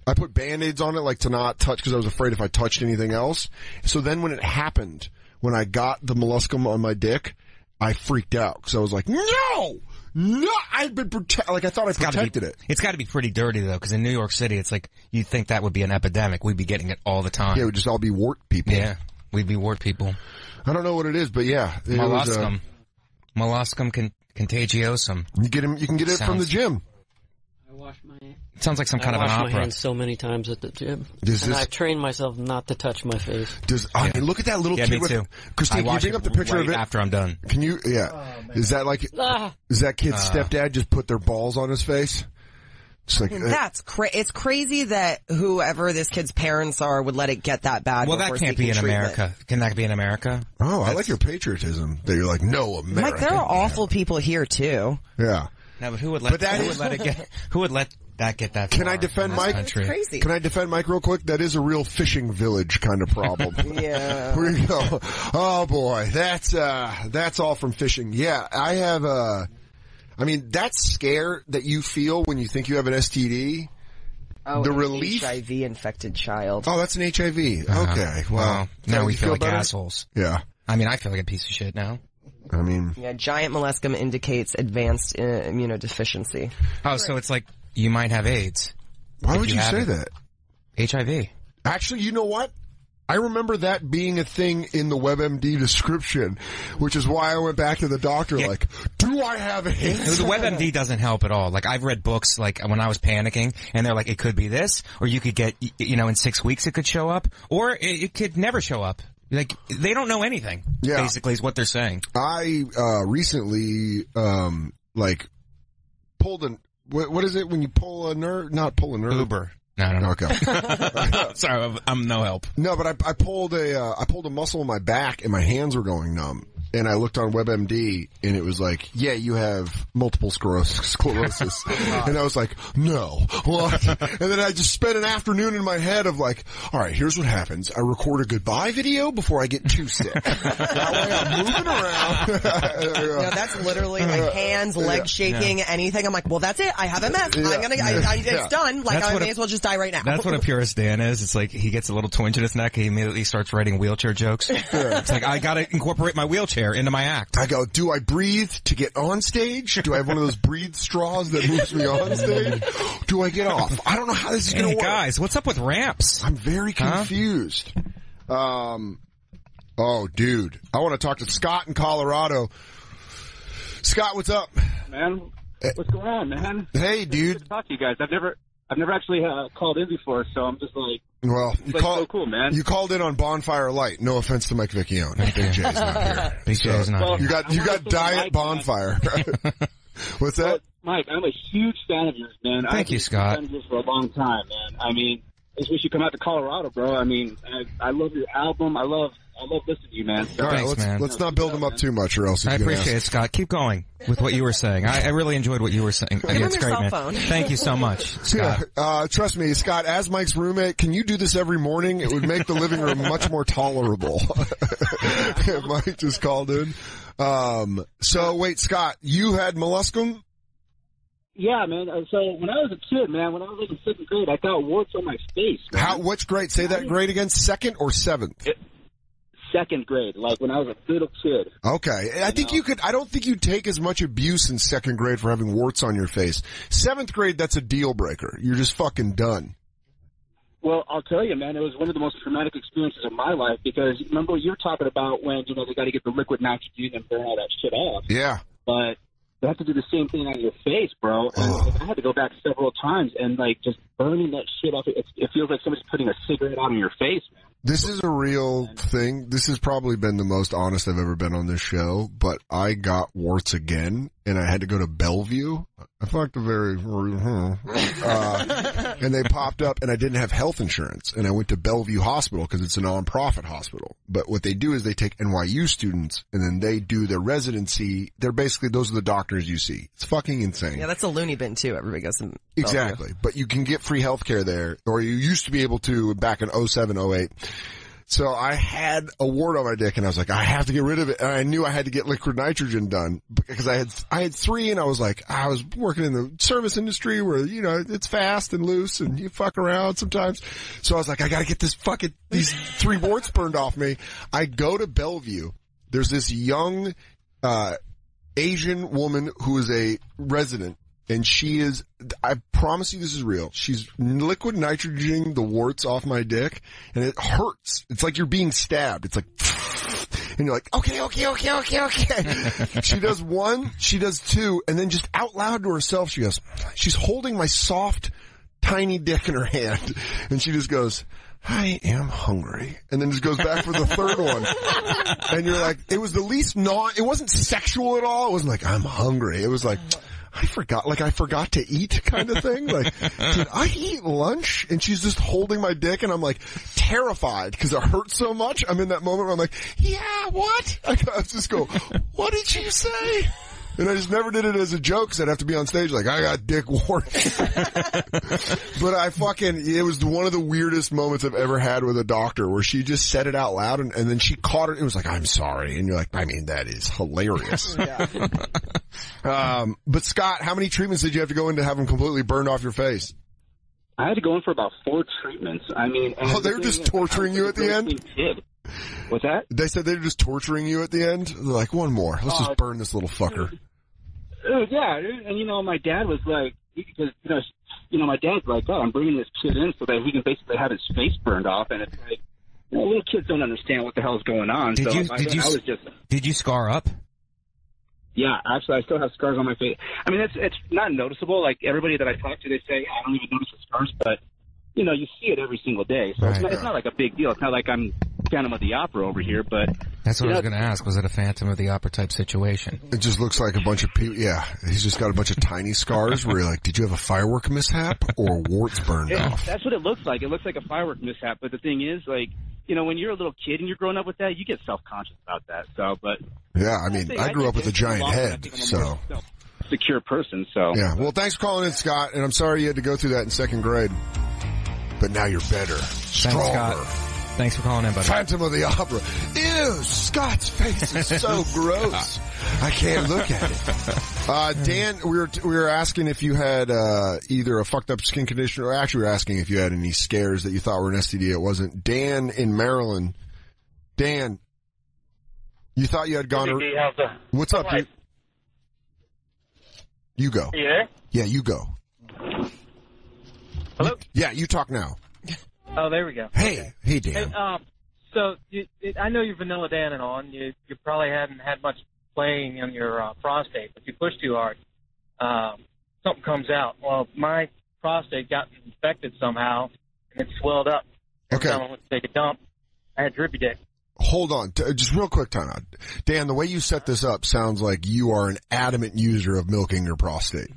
I put Band-Aids on it, to not touch, because I was afraid if I touched anything else. So then when it happened, when I got the molluscum on my dick, I freaked out, because I was like, no! I've been I thought I protected it. It's gotta be pretty dirty though, because in New York City, it's like, you'd think that would be an epidemic. We'd be getting it all the time. Yeah, we'd just all be wart people. Yeah, we'd be wart people. I don't know what it is, but yeah. Molluscum. Molluscum contagiosum. You can get it from the gym. It sounds like some kind of an opera. I wash my hands so many times at the gym. I've trained myself not to touch my face. I mean, look at that little kid. Me too. Christine, can you bring up the picture of it? After I'm done. Can you, yeah. Oh, is that is that kid's stepdad just put their balls on his face? It's like, it's crazy that whoever this kid's parents are would let it get that bad. Well, that can't be in America. Can that be in America? Oh, I like your patriotism. That you're like, no, America. Mike, there are awful people here too. Yeah. No, but who would let that get that far? Can I defend Mike? That's crazy. Can I defend Mike real quick? That is a real fishing village kind of problem. Yeah. Where you go, oh boy, that's all from fishing. Yeah, I have I mean, that scare that you feel when you think you have an STD. Oh, the relief. HIV infected child. Oh, that's an HIV. Okay. Well, now we feel like assholes. Yeah. I mean, I feel like a piece of shit now. I mean, yeah, giant molluscum indicates advanced immunodeficiency. Oh, so it's like you might have AIDS. Why would you say that? HIV. Actually, you know what? I remember that being a thing in the WebMD description, which is why I went back to the doctor like, do I have AIDS? The WebMD doesn't help at all. Like, I've read books, like, when I was panicking, and they're like, it could be this, or you could get, in 6 weeks it could show up, or it could never show up. Like, they don't know anything, basically, is what they're saying. I, recently, pulled what is it when you pull a nerve? Not pull a nerve. Uber. No. Okay. Sorry, I'm no help. No, but I pulled a muscle in my back and my hands were going numb. And I looked on WebMD and it was like, yeah, you have multiple sclerosis. And I was like, no, what? And then I just spent an afternoon in my head of like, all right, here's what happens. I record a goodbye video before I get too sick. That way I'm moving around. No, that's literally like hands, legs shaking, anything. I'm like, well, that's it. I have MS. It's done. Like, I may as well just die right now. That's what a purist Dan is. It's like he gets a little twinge in his neck. He immediately starts writing wheelchair jokes. It's like, I gotta incorporate my wheelchair into my act. I go, do I breathe to get on stage? Do I have one of those breathe straws that moves me on stage? Do I get off? I don't know how this is going to work. Guys, what's up with ramps? I'm very confused. Oh, dude. I want to talk to Scott in Colorado. Scott, what's up? Man, what's going on, man? Hey, dude. Good to talk to you guys. I've never actually called in before, so I'm just like, well, so cool, man. You called in on Bonfire Light. No offense to Mike Vecchione. Big J's not here. Big J's not here. You got Diet Bonfire. What's that? Well, Mike, I'm a huge fan of yours, man. Thank you, Scott. I've been a fan of yours for a long time, man. I mean, I just wish you come out to Colorado, bro. I mean, I love your album. I love listening to you, man. So, all right, let's not build him up too much, or else I appreciate it, Scott. Keep going with what you were saying. I really enjoyed what you were saying. It's great, man. Thank you so much, Scott. Trust me, Scott, as Mike's roommate, can you do this every morning? It would make the living room much more tolerable. Mike just called in. So wait, Scott, you had molluscum? Yeah, man. So when I was a kid, man, when I was like in 2nd grade, I got warts on my face. Man. Which grade? Say that grade again. 2nd or 7th? 2nd grade, like when I was a little kid. Okay. I don't think you'd take as much abuse in 2nd grade for having warts on your face. 7th grade, that's a deal breaker. You're just fucking done. Well, I'll tell you, man, it was one of the most traumatic experiences of my life because remember what you were talking about when, they got to get the liquid nitrogen and burn all that shit off. Yeah. But they have to do the same thing on your face, bro. And I had to go back several times and, like, just burning that shit off. It feels like somebody's putting a cigarette out on your face, man. This is a real thing. This has probably been the most honest I've ever been on this show, but I got warts again, and I had to go to Bellevue. I fucked a very, and they popped up, and I didn't have health insurance, and I went to Bellevue Hospital because it's a non-profit hospital. But what they do is they take NYU students, and then they do their residency. Those are the doctors you see. It's fucking insane. Yeah, that's a loony bin too. Everybody goes to Exactly. But you can get free health care there, or you used to be able to back in 07, 08. So I had a wart on my dick and I was like, I have to get rid of it. And I knew I had to get liquid nitrogen done because I had 3 and I was like, I was working in the service industry where, it's fast and loose and you fuck around sometimes. So I was like, I gotta get these 3 warts burned off me. I go to Bellevue. There's this young, Asian woman who is a resident. And she is, I promise you this is real. She's liquid nitrogening the warts off my dick, and it hurts. It's like you're being stabbed. It's like, and you're like, okay. She does 1, she does 2, and then just out loud to herself, she goes, she's holding my soft, tiny dick in her hand, and she just goes, I am hungry. And then just goes back for the 3rd one. And you're like, it was the least it wasn't sexual at all. It wasn't like, I'm hungry. It was like, I forgot to eat kind of thing. Like, did I eat lunch? And she's just holding my dick and I'm like terrified because it hurts so much. I'm in that moment where I'm like, yeah, what? I just go, what did you say? And I just never did it as a joke because I'd have to be on stage like, I got dick warts. But it was one of the weirdest moments I've ever had with a doctor where she just said it out loud and then she caught it. It was like, I'm sorry. And you're like, I mean, that is hilarious. But Scott, how many treatments did you have to go in to have them completely burned off your face? I had to go in for about 4 treatments. I mean, they were just torturing you at the end? What's that? They said they were just torturing you at the end? They're like, one more. Let's just burn this little fucker. Yeah, and my dad was like, because, my dad's like, oh, I'm bringing this kid in so that he can basically have his face burned off, and it's like, little kids don't understand what the hell's going on. Did you scar up? Yeah, actually, I still have scars on my face. I mean, it's not noticeable. Like, everybody that I talk to, they say, I don't even notice the scars, but, you see it every single day. So it's not like a big deal. It's not like I'm Phantom of the Opera over here, but... That's what I was going to ask. Was it a Phantom of the Opera type situation? It just looks like a bunch of people. Yeah, he's just got a bunch of tiny scars where you're like, did you have a firework mishap or warts burned off? That's what it looks like. It looks like a firework mishap. But the thing is, like, when you're a little kid and you're growing up with that, you get self-conscious about that. So, but... Yeah, I mean, I grew up with a giant head, so... Secure person, so... Yeah, well, thanks for calling in, Scott, and I'm sorry you had to go through that in second grade. But now you're better. Stronger. Thanks, Scott. Thanks for calling in, buddy. Phantom of the Opera. Ew, Scott's face is so gross. I can't look at it. Dan, we were asking if you had either a fucked up skin condition, or actually we were asking if you had any scares that you thought were an STD. It wasn't. Dan in Maryland. Dan, you thought you had gonorrhea. What's up, dude? You go. Are you there? Yeah, you go. Hello? Yeah, you talk now. Oh, there we go. Hey, Dan. Hey, so I know you're Vanilla Dan and all, and you probably haven't had much playing on your prostate, but if you push too hard, something comes out. Well, my prostate got infected somehow, and it swelled up. Okay. Every time I went to take a dump, I had drippy dick. Hold on. Just real quick time out. Dan, the way you set this up sounds like you are an adamant user of milking your prostate.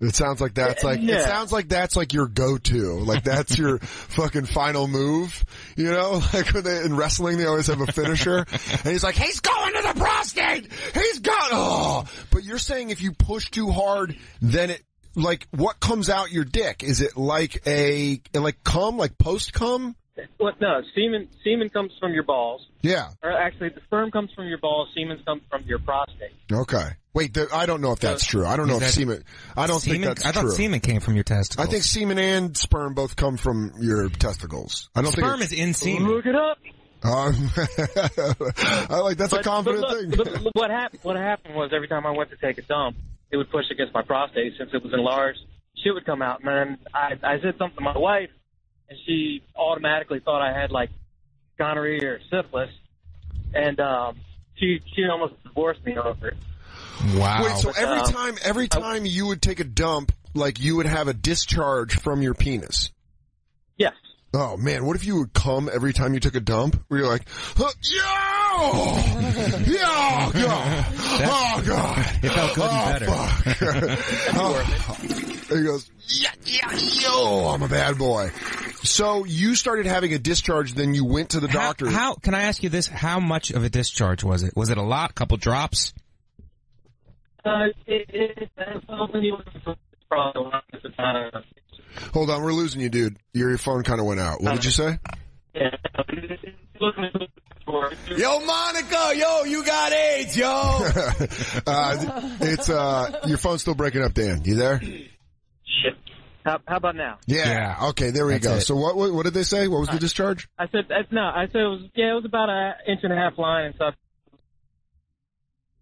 It sounds like that's like, yeah. It sounds like that's like your go-to. Like that's your fucking final move. Like when in wrestling, they always have a finisher. And he's like, he's going to the prostate! He's got, But you're saying if you push too hard, then it, like, what comes out your dick? Is it like cum, like post-cum? Well, no, semen comes from your balls. Yeah. Or actually, the sperm comes from your balls, semen comes from your prostate. Okay. Wait, I don't know if that's true. I don't know if semen, I don't think that's true. I thought semen came from your testicles. I think semen and sperm both come from your testicles. I don't sperm think is in semen. Look it up. I like, that's a confident thing. But what happened was every time I went to take a dump, it would push against my prostate since it was enlarged. Shit would come out. And then I said something to my wife, and she automatically thought I had, like, gonorrhea or syphilis. And she almost divorced me over it. Wow. Wait, so every time you would take a dump, like, you would have a discharge from your penis? Yes. Oh, man, what if you would come every time you took a dump? Where you're like, oh, God. It felt good and better. And he goes, yo, I'm a bad boy. So you started having a discharge, then you went to the doctor. How can I ask you this? How much of a discharge was it? Was it a lot? A couple drops? Hold on, we're losing you, dude. Your phone kind of went out. What did you say? Yo, Monica, you got AIDS, yo. It's your phone's still breaking up, Dan. You there? Shit. How about now? Yeah. Okay, there we go. So what did they say? What was the discharge? I said it was about an inch and a half line and stuff.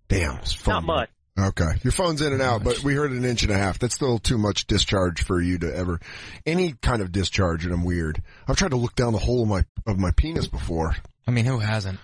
Damn, it's fun. Not much. Okay. Your phone's in and out, but we heard an inch and a half. That's still too much discharge for you to ever, any kind of discharge, and I'm weird. I've tried to look down the hole of my penis before. I mean, who hasn't?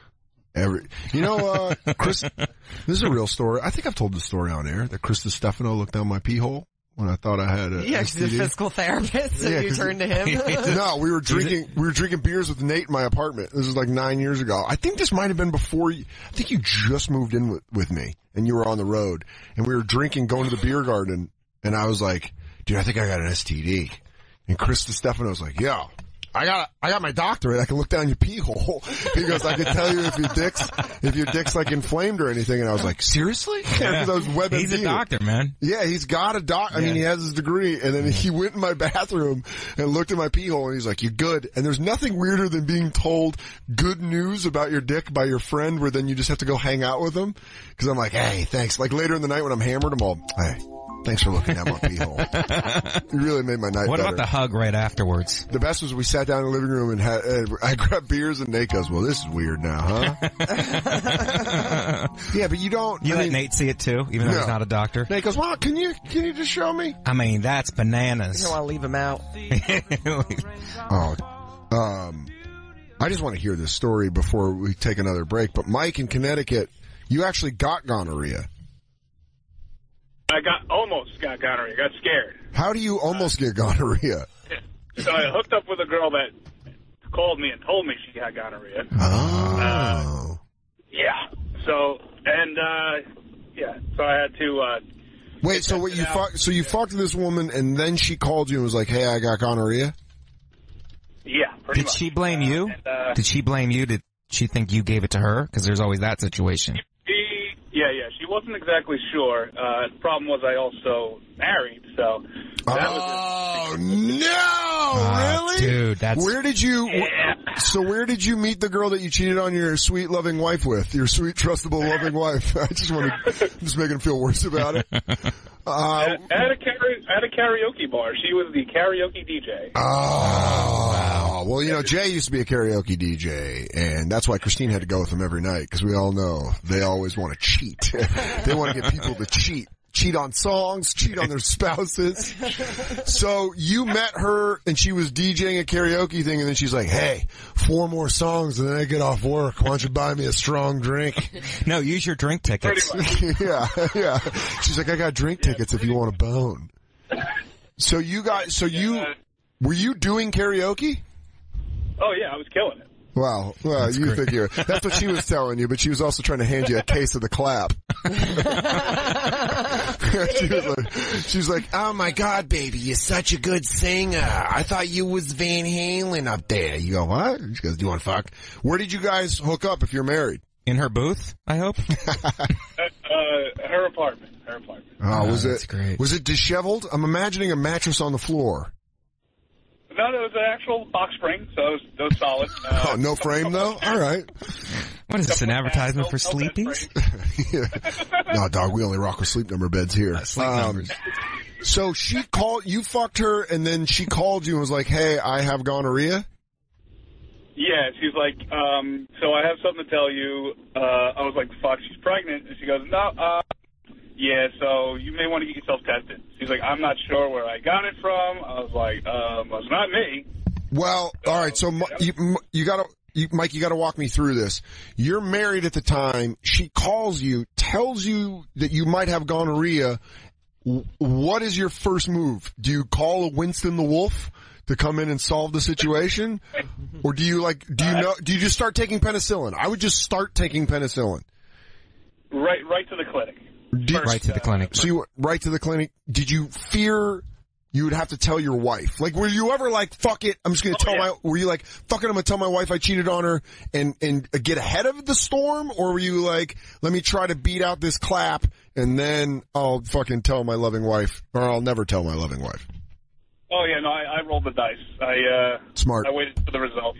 Chris, this is a real story. I think I've told the story on air that Chris DiStefano looked down my pee hole when I thought I had a Yeah, she's a physical therapist, so you turned to him. No, we were drinking beers with Nate in my apartment. This was like 9 years ago. I think this might have been before I think you just moved in with me and you were on the road and we were drinking, going to the beer garden, and I was like, dude, I think I got an STD. And Chris DiStefano was like, yo, I got my doctorate. I can look down your pee hole. He goes, I can tell you if your dick's like inflamed or anything. And I was like, seriously? Yeah, because I was WebMD. He's a doctor, man. Yeah, he's got a I mean, he has his degree. And then he went in my bathroom and looked at my pee hole and he's like, you're good. And there's nothing weirder than being told good news about your dick by your friend where then you just have to go hang out with them. Cause I'm like, hey, thanks. Like later in the night when I'm hammered, I'm all, hey, thanks for looking at my pee hole. It really made my night What better. about the hug right afterwards? The best was we sat down in the living room and I grabbed beers and Nate goes, well, this is weird now, huh? Yeah, but you don't. You let Nate see it too, even though he's not a doctor? Nate goes, well, can you just show me? I mean, that's bananas. You don't want to leave him out. I just want to hear this story before we take another break. But Mike in Connecticut, you actually got gonorrhea. I almost got gonorrhea. Got scared. How do you almost get gonorrhea? So I hooked up with a girl that called me and told me she had gonorrhea. Oh. Yeah. So, and, so I had to, Wait, so what you fucked this woman and then she called you and was like, hey, I got gonorrhea? Yeah, pretty much. Did she blame you? And, Did she blame you? Did she think you gave it to her? Because there's always that situation. Yeah. She wasn't exactly sure. The problem was I also married, so. Oh, no! Really? Dude, that's. Where did you meet the girl that you cheated on your sweet, loving wife with? Your sweet, trustable, loving wife. I'm just making him feel worse about it. I had a karaoke bar. She was the karaoke DJ. Oh, wow. Well, Jay used to be a karaoke DJ, and that's why Christine had to go with him every night, because we all know they always want to cheat. They want to get people to cheat. Cheat on songs, cheat on their spouses. So you met her and she was DJing a karaoke thing and then she's like, hey, 4 more songs and then I get off work. Why don't you buy me a strong drink? No, use your drink tickets. Yeah. She's like, I got drink tickets if you want a bone. So were you doing karaoke? Oh yeah, I was killing it. Wow. Well, that's great. That's what she was telling you, but she was also trying to hand you a case of the clap. She's like, oh my God, baby, you're such a good singer. I thought you was Van Halen up there. You go, what? She goes, do you want to fuck? Where did you guys hook up if you're married? In her booth, I hope? Her apartment. Oh, that's great. Was it disheveled? I'm imagining a mattress on the floor. No, it was an actual box spring, so it was solid. No frame, though? All right. What is this, an advertisement for Sleepies? No, dog, we only rock with sleep number beds here. Sleep numbers. So you fucked her, and then she called you and was like, hey, I have gonorrhea? Yeah, she's like, so I have something to tell you. I was like, fuck, she's pregnant. And she goes, no, yeah, so you may want to get yourself tested. She's like, I'm not sure where I got it from. I was like, it's not me. Well, all right, so Mike, you gotta walk me through this. You're married at the time. She calls you, tells you that you might have gonorrhea. What is your first move? Do you call a Winston the Wolf to come in and solve the situation? Or do you just start taking penicillin? I would just start taking penicillin. Right to the clinic. Right to the clinic. So you went right to the clinic. Did you fear you would have to tell your wife? Like, were you ever like, fuck it, I'm just gonna were you like, fuck it, I'm gonna tell my wife I cheated on her and get ahead of the storm? Or were you like, let me try to beat out this clap and then I'll fucking tell my loving wife, or I'll never tell my loving wife? Oh yeah, no, I rolled the dice. Smart. I waited for the results.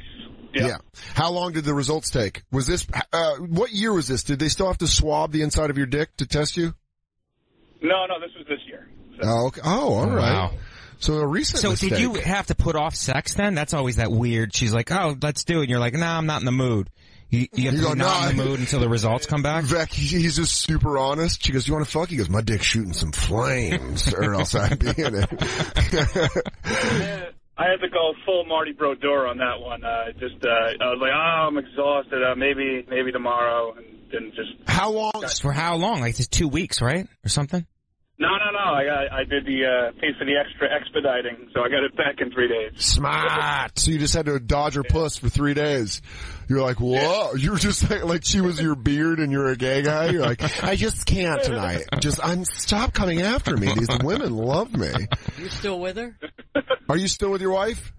Yeah. How long did the results take? Was this, what year was this? Did they still have to swab the inside of your dick to test you? No, this was this year. So. Oh, okay. Oh, all right. Wow. So a recent mistake. Did you have to put off sex then? That's always that weird. She's like, oh, let's do it. And you're like, nah, I'm not in the mood. You have to be not in the mood until the results come back? Vec, he's just super honest. She goes, you want to fuck? He goes, my dick's shooting some flames, or else I'd be in it. I had to go full Marty Brodeur on that one. I was like, I'm exhausted. Maybe tomorrow, and then just. How long? For how long? Like just 2 weeks, right, or something? No. I did the paid for the extra expediting, so I got it back in 3 days. Smart. So you just had to dodge her puss for 3 days. You're like, whoa. Yeah. You were just like she was your beard and you're a gay guy. You're like, I just can't tonight. Stop coming after me. These women love me. You still with her? Are you still with your wife?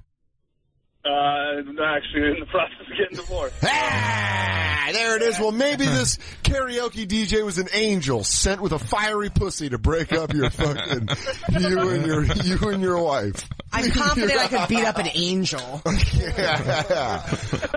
I'm actually in the process of getting divorced. Ah, there it is. Well, maybe this karaoke DJ was an angel sent with a fiery pussy to break up your fucking you and your wife. I'm confident I could beat up an angel. Yeah.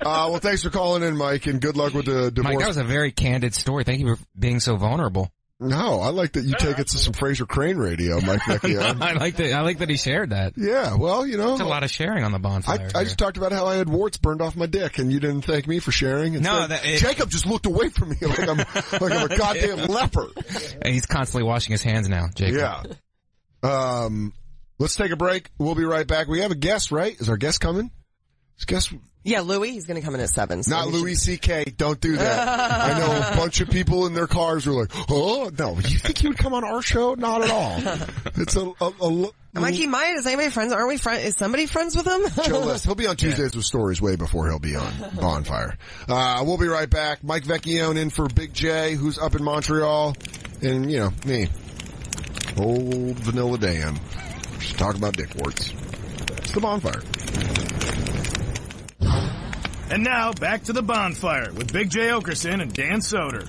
Well, thanks for calling in, Mike, and good luck with the divorce. Mike, that was a very candid story. Thank you for being so vulnerable. No, I like that you take it to some Fraser Crane radio, Mike Vecchio. I like that he shared that. Yeah, well, There's a lot of sharing on the bonfire. I just talked about how I had warts burned off my dick, and you didn't thank me for sharing. Jacob just looked away from me like I'm a goddamn leper. And he's constantly washing his hands now, Jacob. Yeah. Let's take a break. We'll be right back. We have a guest, right? Is our guest coming? Yeah, Louis. He's going to come in at 7. So not Louis C.K. Don't do that. I know a bunch of people in their cars were like, oh, no. You think he would come on our show? Not at all. It's Mikey Maya, is anybody friends? Aren't we friends? Is somebody friends with him? Chill list. He'll be on Tuesdays with Stories way before he'll be on Bonfire. We'll be right back. Mike Vecchione in for Big J, who's up in Montreal. And, you know, me. Old Vanilla Dan. Just talk about dick warts. It's the Bonfire. And now, back to the Bonfire with Big J Oakerson and Dan Soder.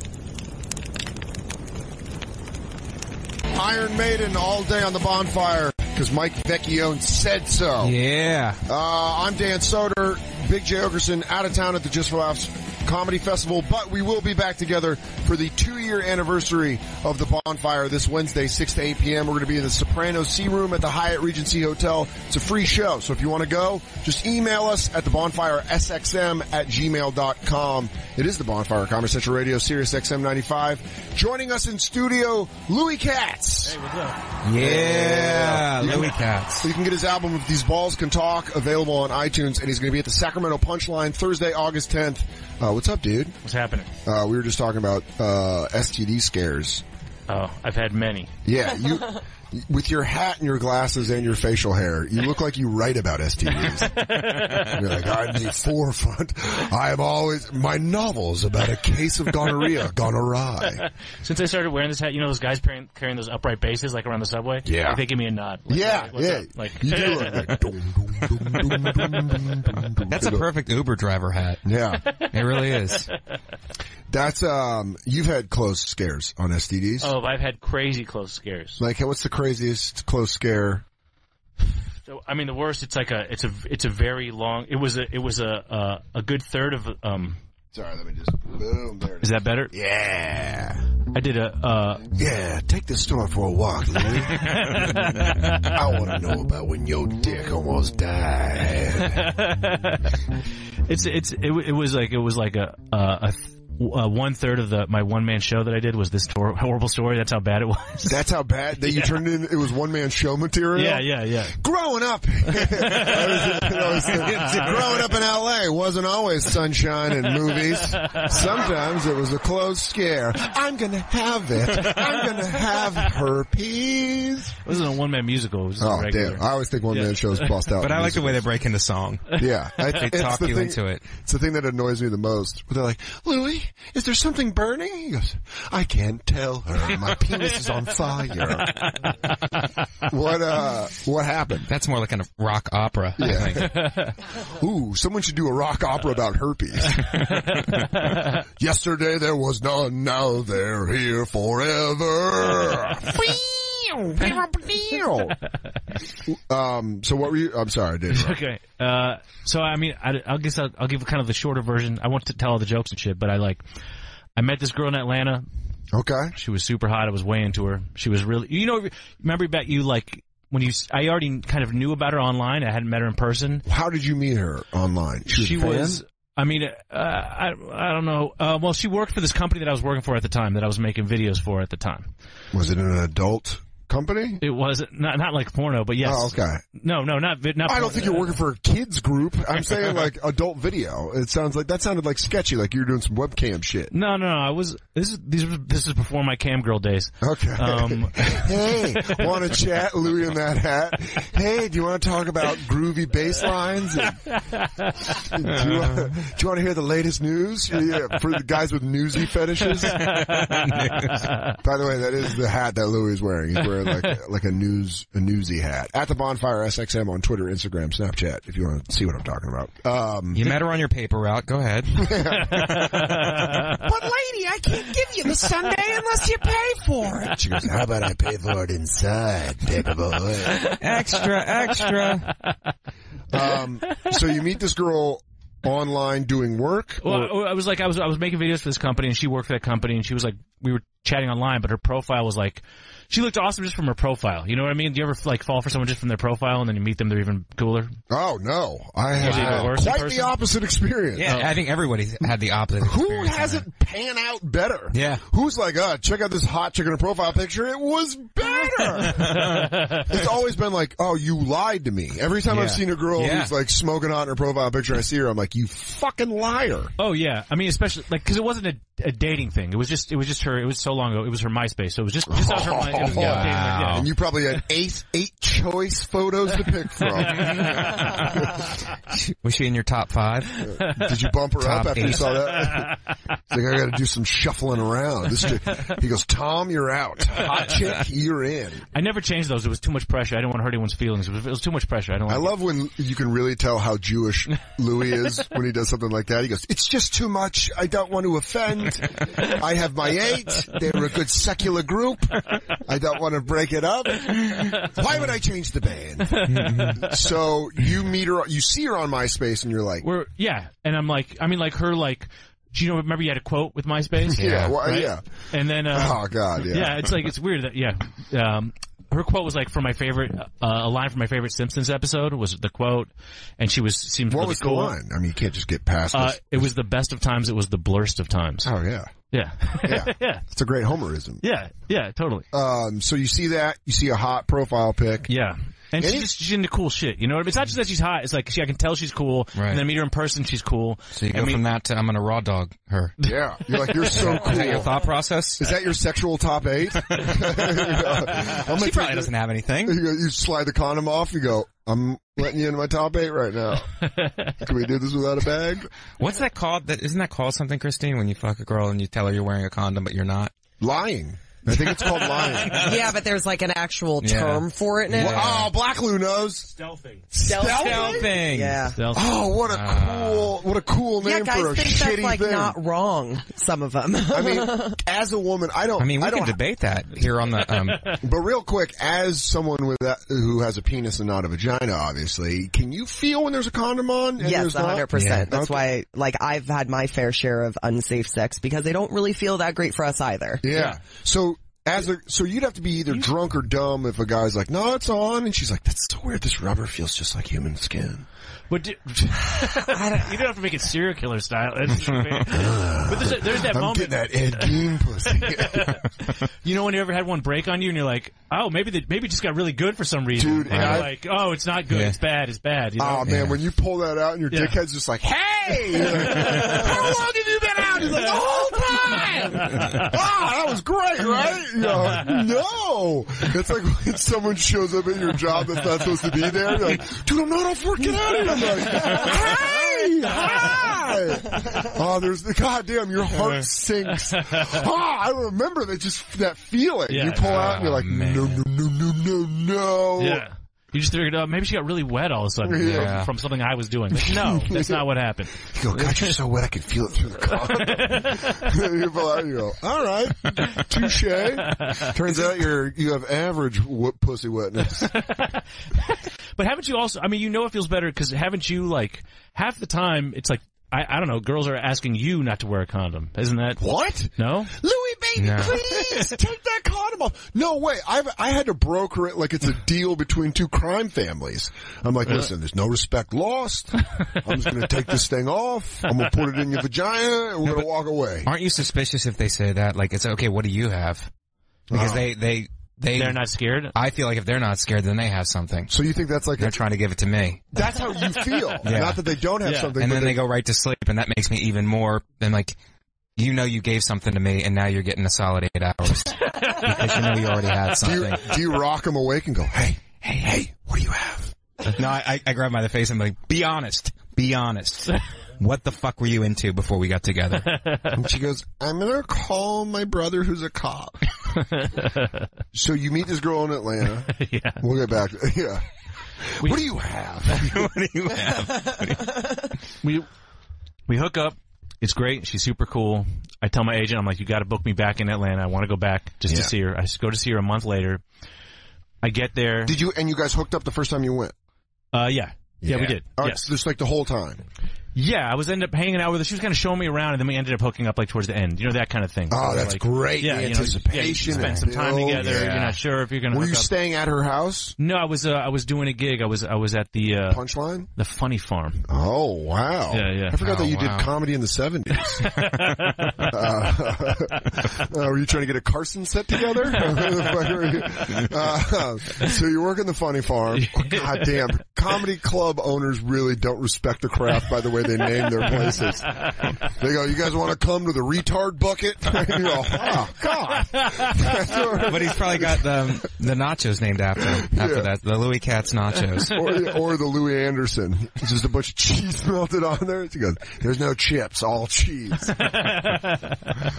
Iron Maiden all day on the Bonfire because Mike Vecchione said so. Yeah. I'm Dan Soder. Big J Oakerson out of town at the Just for Laughs Comedy Festival, but we will be back together for the 2-year anniversary of the Bonfire this Wednesday, 6 to 8 p.m. We're going to be in the Soprano Sea Room at the Hyatt Regency Hotel. It's a free show, so if you want to go, just email us at thebonfiresxm@gmail.com. It is the Bonfire, Comedy Central Radio, Sirius XM 95. Joining us in studio, Louis Katz. Hey, what's up? Yeah, Louis Katz. You can get his album, If These Balls Can Talk, available on iTunes, and he's going to be at the Sacramento Punchline Thursday, August 10th. What's up, dude? What's happening? We were just talking about STD scares. Oh, I've had many. Yeah, you with your hat and your glasses and your facial hair, you look like you write about STDs. You're like, I'm the forefront. I am always, my novel's about a case of gonorrhea gone awry. Since I started wearing this hat, you know those guys carrying those upright bases like around the subway? Yeah. Like, they give me a nod. Like, yeah, what's yeah. up? Like, you do look like, That's a perfect Uber driver hat. Yeah. It really is. That's, you've had close scares on STDs? Oh, I've had crazy close scares. Like, what's the craziest close scare? So, I mean, the worst, it's a very long, it was a good third of, Sorry, let me just, boom, there it is. Is that better? Yeah. I did yeah, take the store for a walk, Louie. I want to know about when your dick almost died. It was like a 1/3 of my one-man show that I did was this horrible story. That's how bad it was. That's how bad that you turned it in. It was one-man show material. Yeah. Growing up, growing up in L.A. wasn't always sunshine and movies. Sometimes it was a close scare. I'm gonna have it. I'm gonna have herpes. It wasn't a one-man musical. It was just oh regular. damn! I always think one-man shows bust out. But I like the way they break into song. Yeah, they talk you into it. It's the thing that annoys me the most. But they're like, Louie, is there something burning? He goes, I can't tell her. My penis is on fire. What happened? That's more like a rock opera, I think. Ooh, someone should do a rock opera about herpes. Yesterday there was none, now they're here forever. So what were you? I'm sorry, I did. Okay. So I mean, I'll guess I'll give kind of the shorter version. I want to tell all the jokes and shit, but I met this girl in Atlanta. Okay. She was super hot. I was way into her. She was really, remember about you like when I already kind of knew about her online. I hadn't met her in person. How did you meet her online? She was. I mean, I don't know. Well, she worked for this company that I was working for at the time, that I was making videos for at the time. Was it an adult company? It wasn't, not like porno, but yes. Oh, okay. No, not I don't think you're working for a kids group. I'm saying like adult video. That sounded like sketchy, like you were doing some webcam shit. No. This is before my cam girl days. Okay. Hey, want to chat, Louie in that hat? Hey, do you want to talk about groovy bass lines? Do you want to hear the latest news? Yeah, for the guys with newsy fetishes. By the way, that is the hat that Louie is wearing. He's wearing like a newsy hat. At the Bonfire SXM on Twitter, Instagram, Snapchat, if you want to see what I'm talking about. You met her on your paper route. Go ahead. But lady, I can't give you the Sunday unless you pay for it. She goes, how about I pay for it inside, paper boy? Extra. So you meet this girl online doing work? Well, I was making videos for this company, and she worked for that company, and she was like, we were chatting online, but her profile was like, she looked awesome just from her profile. You know what I mean? Do you ever like fall for someone just from their profile and then you meet them, they're even cooler? Oh no, I have quite the opposite experience. Yeah, I think everybody's had the opposite Who experience. has it pan out better? Yeah. Who's like, check out this hot chick in a profile picture. It was better. It's always been like, oh, you lied to me. Every time I've seen a girl who's like smoking hot in her profile picture, I see her, I'm like, you fucking liar. Oh yeah. I mean, especially like, cause it wasn't a dating thing. It was just her. It was so long ago. It was her MySpace. So it was just out her mind. It was, Wow. yeah. And you probably had eight choice photos to pick from. Was she in your top 5? Did you bump her Top up after 8. you saw that? He's like, I got to do some shuffling around. This chick, he goes, Tom, you're out. Hot chick, you're in. I never changed those. It was too much pressure. I didn't want to hurt anyone's feelings. It was too much pressure. I love when you can really tell how Jewish Louis is when he does something like that. He goes, it's just too much. I don't want to offend. I have my 8. They're a good secular group. I don't want to break it up. Why would I change the band? So you meet her, you see her on MySpace, and you're like, and I'm like, do you remember you had a quote with MySpace? Yeah. And then, oh God, yeah. Yeah, it's weird that, her quote was like from my favorite, a line from my favorite Simpsons episode was the quote, and seemed what really was cool. the line? I mean, you can't just get past this. It was the best of times, it was the blurst of times. Oh yeah. Yeah. Yeah. It's a great Homerism. Yeah, totally. So you see that, you see a hot profile pic. Yeah. And she's into cool shit, you know what I mean? It's not just that she's hot, it's like I can tell she's cool, and then meet her in person, she's cool. So you go from that to I'm gonna raw dog her. Yeah. You're like, you're so cool. Is that your thought process? Is that your sexual top 8? She probably doesn't have anything. You slide the condom off, you go, I'm letting you into my top 8 right now. Can we do this without a bag? What's that called? Isn't that called something, Christine, when you fuck a girl and you tell her you're wearing a condom but you're not? Lying. I think it's called lying. Yeah, but there's like an actual term for it now. Yeah. Oh, Black Lou knows. Stealthing. Yeah. Oh, what a cool name guys for a think shitty that's like thing. not wrong, some of them. I mean, as a woman, we can debate that here on the, But real quick, as someone with who has a penis and not a vagina, obviously, can you feel when there's a condom on? And yes, 100%. Yeah. That's why, I've had my fair share of unsafe sex because they don't really feel that great for us either. Yeah. So you'd have to be either drunk or dumb if a guy's like, no, it's on, and she's like, that's so weird. This rubber feels just like human skin. But you don't have to make it serial killer style. But there's that moment. I'm getting that Ed Gein pussy. You know when you ever had one break on you and you're like, oh, maybe it just got really good for some reason. Dude, and you're like, oh, it's not good. Yeah. It's bad. You know? Oh man, when you pull that out and your dickhead's just like, hey! Like, how long have you been out? He's like, the whole time! That was great, right? You know, no! It's like when someone shows up at your job that's not supposed to be there. You're like, dude, I'm not off work, get out of here. I'm like, hey! Hi! Oh, goddamn, your heart sinks. I remember that feeling. Yeah. You pull out and you're like, no. Yeah. You just figured out maybe she got really wet all of a sudden from something I was doing. Like, no, that's not what happened. You go, God, you're so wet I can feel it through the condom. You pull out, you go, all right, touche. Turns out you have average pussy wetness. But haven't you also? I mean, you know it feels better because haven't you half the time it's like. I don't know, girls are asking you not to wear a condom. Isn't that... What? No? Louis, baby, please, take that condom off. No way. I had to broker it like it's a deal between two crime families. I'm like, listen, there's no respect lost. I'm just going to take this thing off. I'm going to put it in your vagina, and we're going to walk away. Aren't you suspicious if they say that? Like, it's okay, what do you have? Because they're not scared? I feel like if they're not scared, then they have something. So you think that's like... They're trying to give it to me. That's how you feel. Yeah. Not that they don't have something. And then they go right to sleep, and that makes me even more than like, you know you gave something to me, and now you're getting a solid 8 hours. Because you know you already had something. Do you rock them awake and go, hey, what do you have? No, I grab him by the face and I'm like, be honest. What the fuck were you into before we got together? And she goes, I'm gonna call my brother who's a cop. So you meet this girl in Atlanta. Yeah. We'll get back. Yeah. What do you have? What do you have? We hook up. It's great. She's super cool. I tell my agent, I'm like, you gotta book me back in Atlanta. I want to go back just to see her. I go to see her a month later. I get there. And you guys hooked up the first time you went? Yeah, we did. All right, yes. Just like the whole time? Yeah, I ended up hanging out with her. She was kind of showing me around, and then we ended up hooking up like towards the end. You know, that kind of thing. Oh, that's great. Yeah, anticipation. You spend some time together. Yeah. You're not sure if you're going to. Were you staying at her house? No, I was doing a gig. I was at the Punchline, the Funny Farm. Oh wow! Yeah. I forgot that you did comedy in the 70s. Were you trying to get a Carson set together? So you work in the Funny Farm. God damn, comedy club owners really don't respect the craft by the way they name their places. They go, you guys want to come to the retard bucket? And you go, oh, God. But he's probably got the nachos named after him. After that, the Louis Katz nachos. Or the Louis Anderson. It's just a bunch of cheese melted on there. He goes, there's no chips, all cheese.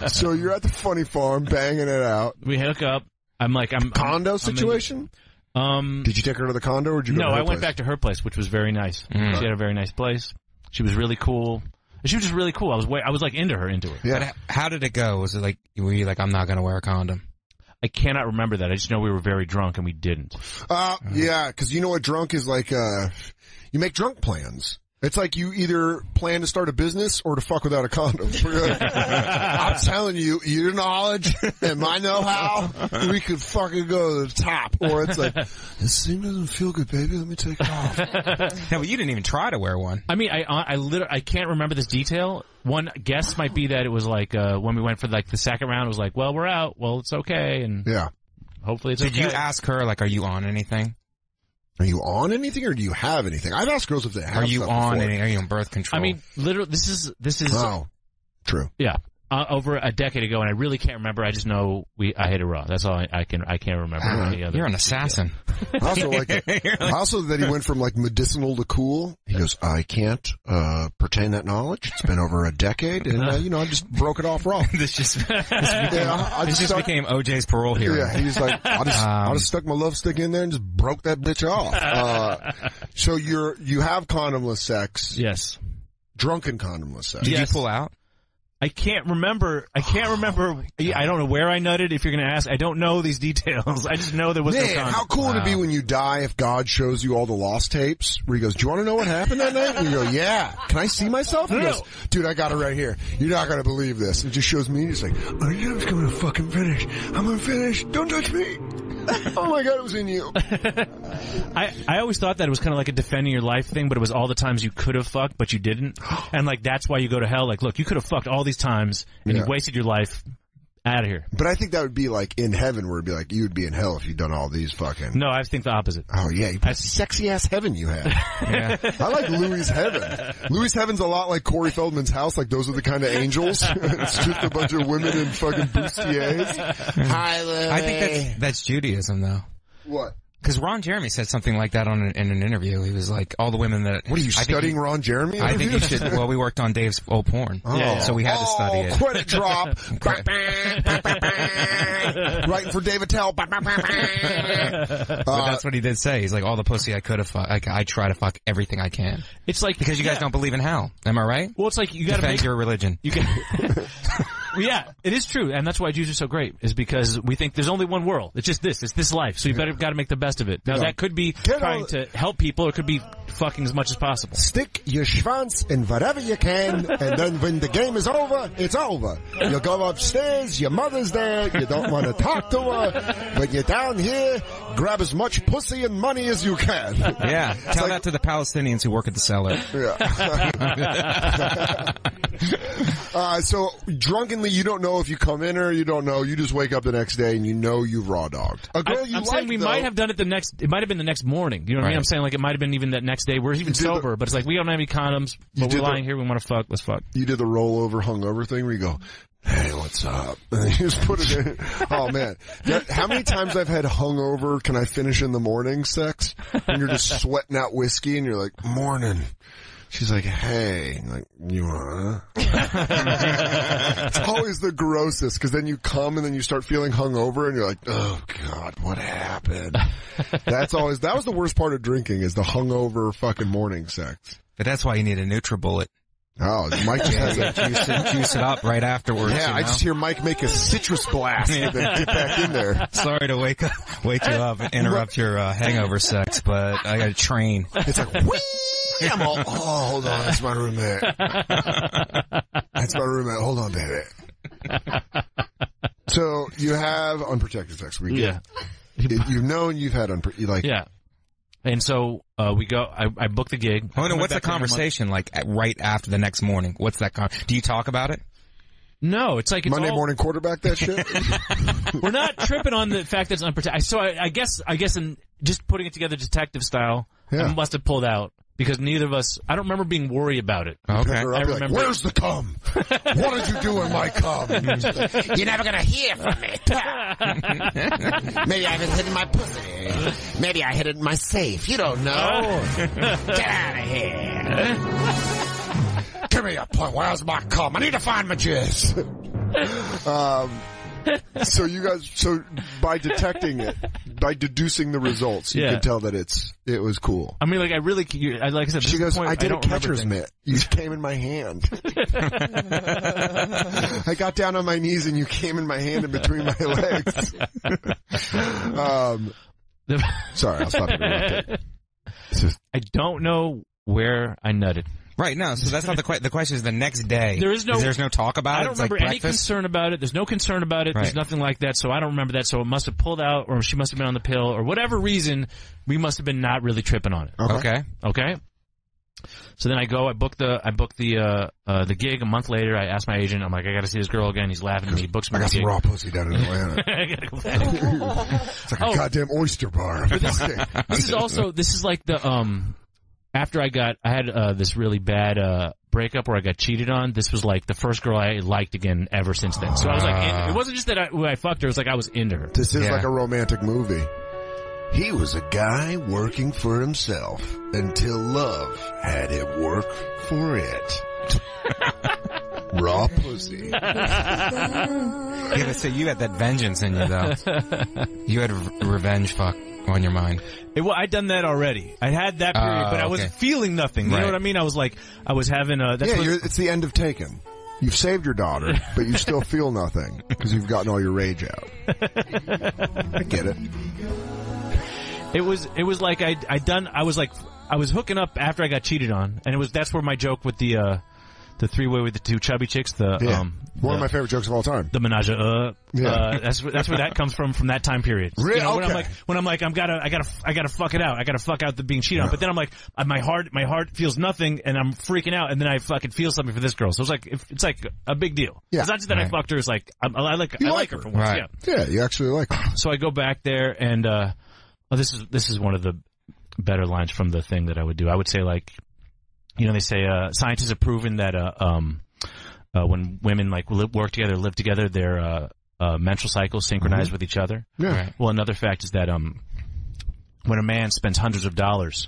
So you're at the funny farm, banging it out. We hook up. I'm condo situation? Did you take her to the condo or did you go to her I place? went back to her place, which was very nice. She had a very nice place. She was really cool. She was just really cool. I was like into her. Yeah. But how did it go? Was it like, were you like, I'm not going to wear a condom? I cannot remember that. I just know we were very drunk and we didn't. Yeah, because you know what drunk is like, you make drunk plans. It's like you either plan to start a business or to fuck without a condom. I'm telling you, your knowledge and my know-how, we could fucking go to the top. Or it's like, this thing doesn't feel good, baby. Let me take it off. No, but you didn't even try to wear one. I mean, I can't remember this detail. One guess might be that it was like, when we went for like the second round, it was like, well, we're out. Well, it's okay. And yeah, hopefully it's okay. Did you ask her, like, are you on anything? Are you on anything or do you have anything? I've asked girls if they have. Are you on anything? Are you on birth control? I mean, literally, this is. Oh, true. Yeah. Over a decade ago, and I really can't remember. I just know I hit it raw. That's all I can't remember. Any other You're an assassin. I also like it. Also that he went from like medicinal to cool. He goes, I can't pertain that knowledge. It's been over a decade, and I just broke it off raw. This just became OJ's parole hearing. Yeah, he's like, I just stuck my love stick in there and just broke that bitch off. So you have condomless sex. Yes. Drunken condomless sex. Did you pull out? I can't remember. I don't know where I nutted. If you're going to ask, I don't know these details. I just know there was no condom. How cool would it be when you die if God shows you all the lost tapes where he goes, do you want to know what happened that night? And you go, yeah. Can I see myself? And he goes, dude, I got it right here. You're not going to believe this. And it just shows me. He's like, oh yeah, I'm going to fucking finish. I'm going to finish. Don't touch me. Oh my God, it was in you. I always thought that it was kind of like a defending your life thing, but it was all the times you could have fucked, but you didn't. And like, that's why you go to hell. Like, look, you could have fucked all these times and you wasted your life. Out of here. But I think that would be like in heaven where it'd be like you would be in hell if you'd done all these fucking. No, I think the opposite. Oh yeah, sexy ass heaven you had. Yeah. I like Louis' heaven. Louis' heaven's a lot like Corey Feldman's house. Like those are the kind of angels. It's just a bunch of women in fucking bustiers. Hi, Louis. I think that's Judaism though. What? Because Ron Jeremy said something like that in an interview. He was like, all the women that... What are you studying Ron Jeremy? I think you should... Well, we worked on Dave's old porn. Oh. So we had to study it. Credit drop. Writing for Dave Attell. But that's what he did say. He's like, all the pussy I could have fucked. Like, I try to fuck everything I can. It's like... Because you guys don't believe in hell. Am I right? Well, it's like you gotta defend your religion. You can... Well, yeah, it is true, and that's why Jews are so great, is because we think there's only one world. It's just this. It's this life, so you gotta make the best of it. Now, that could be trying to help people, or it could be fucking as much as possible. Stick your schwanz in whatever you can, and then when the game is over, it's over. You go upstairs, your mother's there, you don't want to talk to her, but you're down here, grab as much pussy and money as you can. Yeah, tell that to the Palestinians who work at the cellar. Yeah. So, drunkenly, you don't know if you come in or you don't know. You just wake up the next day and you know you raw dogged. A girl I'm saying we might have done it it might have been the next morning. You know what I mean? I'm saying like it might have been even that next day. We're even sober, but it's like we don't have any condoms, but we're lying here. We want to fuck. Let's fuck. You did the rollover, hungover thing where you go, hey, what's up? And you just put it in. Oh man. How many times I've had hungover, can I finish in the morning sex? And you're just sweating out whiskey and you're like, morning. She's like, hey, like, you wanna? It's always the grossest, because then you come and then you start feeling hungover and you're like, oh God, what happened? That was the worst part of drinking, is the hungover fucking morning sex. But that's why you need a NutriBullet. Oh, Mike just has that juice it up right afterwards. Yeah, I just hear Mike make a citrus blast and then get back in there. Sorry to wake you up and interrupt your hangover sex, but I got to train. It's like, whee! I'm all, hold on, that's my roommate. That's my roommate. Hold on, baby. So you have unprotected sex. You've known you've had yeah. And so we go. I booked the gig. Oh no! What's the conversation like right after the next morning? What's that? Do you talk about it? No, it's like Monday morning quarterback that shit. We're not tripping on the fact that it's unprotected. So I guess in just putting it together detective style. Yeah. I must have pulled out. Because neither of us, I don't remember being worried about it. Okay. I remember. Like, where's the cum? What did you do in my cum? You're never gonna hear from it. Maybe I haven't hidden my pussy. Maybe I hid it in my safe. You don't know. Get out of here. Give me a point. Where's my cum? I need to find my jizz. So you guys, by detecting it, by deducing the results, you can tell that it was cool. I mean, like, like I said, she goes, I did a catcher's mitt. You came in my hand. I got down on my knees and you came in my hand in between my legs. Sorry, I'll stop interrupting. I don't know where I nutted. Right, no, so that's not the question is the next day. There's no talk about it? I don't remember any concern about it. There's no concern about it. Right. There's nothing like that, so I don't remember that. So it must have pulled out, or she must have been on the pill, or whatever reason, we must have been not really tripping on it. Okay? So then I book the gig a month later. I asked my agent, I'm like, I gotta see this girl again. He's laughing at me. He books me I got the some gig. raw pussy down in Atlanta. I gotta go It's like a goddamn oyster bar. This is like the, after I had this really bad breakup where I got cheated on. This was like the first girl I liked again ever since then. So I was like, it wasn't just that I fucked her. It was like I was into her. This is like a romantic movie. He was a guy working for himself until love had him work for it. Raw pussy. Yeah, so you had that vengeance in you, though. You had revenge fuck on your mind. I'd done that already. I had that period, but I was feeling nothing. You know what I mean? I was like, I was having it's the end of Taken. You've saved your daughter, but you still feel nothing because you've gotten all your rage out. I get it. It was like I was hooking up after I got cheated on, and that's where my joke with the three-way with the two chubby chicks, one of my favorite jokes of all time. The menage that's where that comes from that time period. Really? You know, when I'm like I gotta fuck it out. I gotta fuck out the being cheated on. But then I'm like, my heart feels nothing and I'm freaking out, and then I fucking feel something for this girl. So it's like a big deal. Yeah. It's not just that I fucked her, it's like I like her for once. Right. Yeah, you actually like her. So I go back there and this is one of the better lines from the thing that I would do. I would say, like, you know, they say scientists have proven that when women like work together, live together, their menstrual cycles synchronize with each other. Yeah. Right. Well, another fact is that when a man spends hundreds of dollars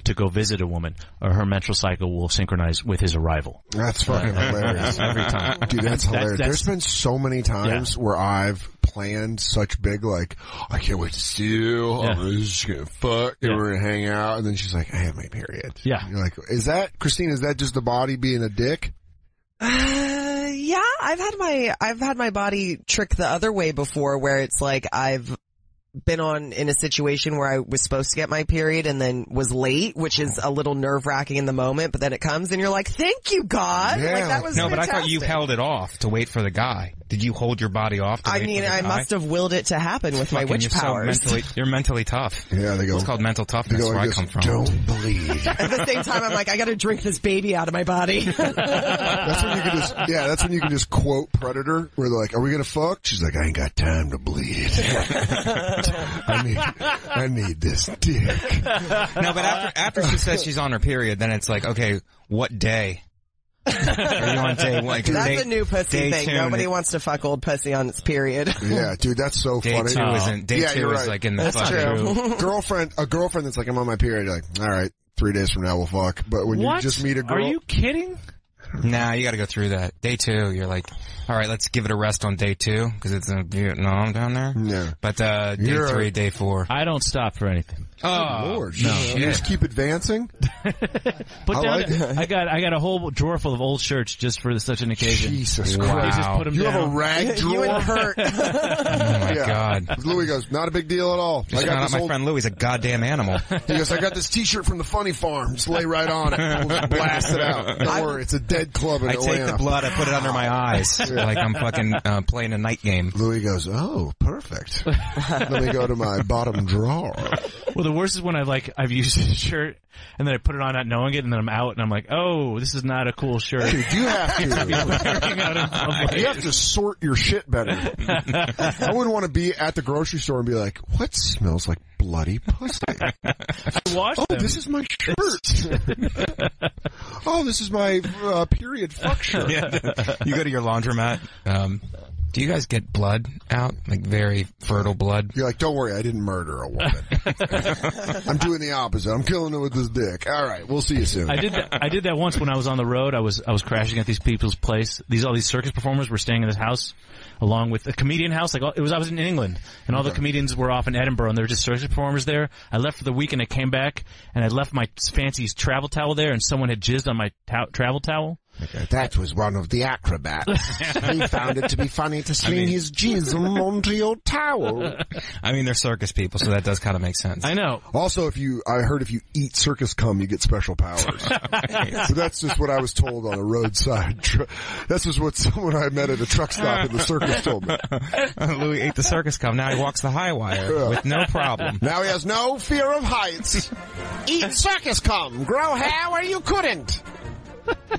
to go visit a woman, her menstrual cycle will synchronize with his arrival. That's fucking hilarious. Every time. Dude, that's hilarious. There's been so many times where I've planned such big, like, I can't wait to see you. I'm just gonna fuck. And we're gonna hang out. And then she's like, I have my period. Yeah. And you're like, Christine, is that just the body being a dick? Yeah, I've had my body trick the other way before, where it's like I've been in a situation where I was supposed to get my period and then was late, which is a little nerve-wracking in the moment, but then it comes and you're like, thank you, God. Yeah. Like, that was No, fantastic. but I thought you held it off to wait for the guy. Did you hold your body off to wait for the guy? I must have willed it to happen with my witch powers. You're mentally tough. Yeah, they go. It's called mental toughness, where I come from. Don't bleed. At the same time, I'm like, I gotta drink this baby out of my body. That's when you can just quote Predator, where they're like, are we gonna fuck? She's like, I ain't got time to bleed. I need this dick. No, but after she says she's on her period, then it's like, okay, what day? Are you on day one? That's a new pussy thing. Nobody wants to fuck old pussy on its period. Yeah, dude, that's so funny. Day two is like in the That's true. A girlfriend that's like, I'm on my period, you're like, all right, 3 days from now we'll fuck. But when you just meet a girl. Are you kidding? Nah, you gotta go through that. Day two, you're like, all right, let's give it a rest on day 2, because it's in Vietnam down there. Yeah. But day 3, day 4. I don't stop for anything. Oh, Lord. No. You just keep advancing? I got a whole drawer full of old shirts just for such an occasion. Jesus Christ. Christ. Just put them you down. have a rag drawer? You would hurt. Oh my God. Louis goes, not a big deal at all. My friend Louis is a goddamn animal. He goes, I got this t-shirt from the Funny Farm. Just lay right on it. We'll just blast it out. Don't worry, it's a dead club in Atlanta. I take the blood, I put it under my eyes, like I'm fucking playing a night game. Louis goes, oh, perfect. Let me go to my bottom drawer. Well, the worst is when I've used a shirt and then I put it on not knowing it, and then I'm out and I'm like, oh, this is not a cool shirt. Dude, you have to. You have to sort your shit better. I wouldn't want to be at the grocery store and be like, what smells like bloody pussy? Oh, this is my shirt. Oh, this is my period fuck shirt. Yeah. You go to your laundromat. Do you guys get blood out? Like very fertile blood? You're like, don't worry, I didn't murder a woman. I'm doing the opposite. I'm killing her with this dick. All right, we'll see you soon. I did that once when I was on the road. I was crashing at these people's place. All these circus performers were staying in this house, along with a comedian house. I was in England, and all the comedians were off in Edinburgh, and there were just circus performers there. I left for the week, and I came back, and I left my fancy travel towel there, and someone had jizzed on my travel towel. Okay, that was one of the acrobats. He found it to be funny to sling his jism onto your towel. I mean, they're circus people, so that does kind of make sense. I know. Also, I heard if you eat circus cum, you get special powers. So that's just what I was told on the roadside. That's just what someone I met at a truck stop in the circus told me. Louis ate the circus cum. Now he walks the high wire with no problem. Now he has no fear of heights. Eat circus cum. Grow hair where you couldn't.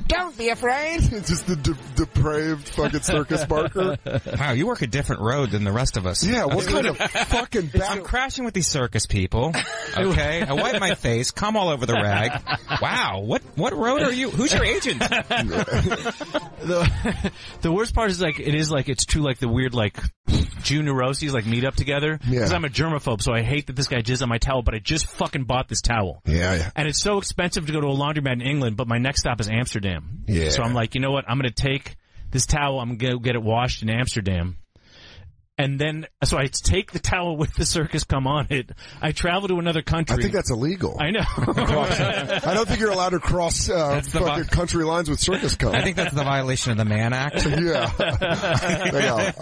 Don't be afraid. It's just the depraved fucking circus barker. Wow, you work a different road than the rest of us. Yeah, what kind of fucking I'm crashing with these circus people. Okay, I wipe my face, cum all over the rag. Wow, what road are you? Who's your agent? The worst part is it's true, like the weird Jew neuroses meet up together. Because I'm a germaphobe, so I hate that this guy jizzed on my towel, but I just fucking bought this towel. Yeah. And it's so expensive to go to a laundromat in England, but my next stop is Amsterdam. Yeah. So I'm like, you know what? I'm going to take this towel. I'm going to get it washed in Amsterdam. And then, so I take the towel with the circus cum on it. I travel to another country. I think that's illegal. I know. I don't think you're allowed to cross fucking country lines with circus cum. I think that's the violation of the Mann Act. Yeah.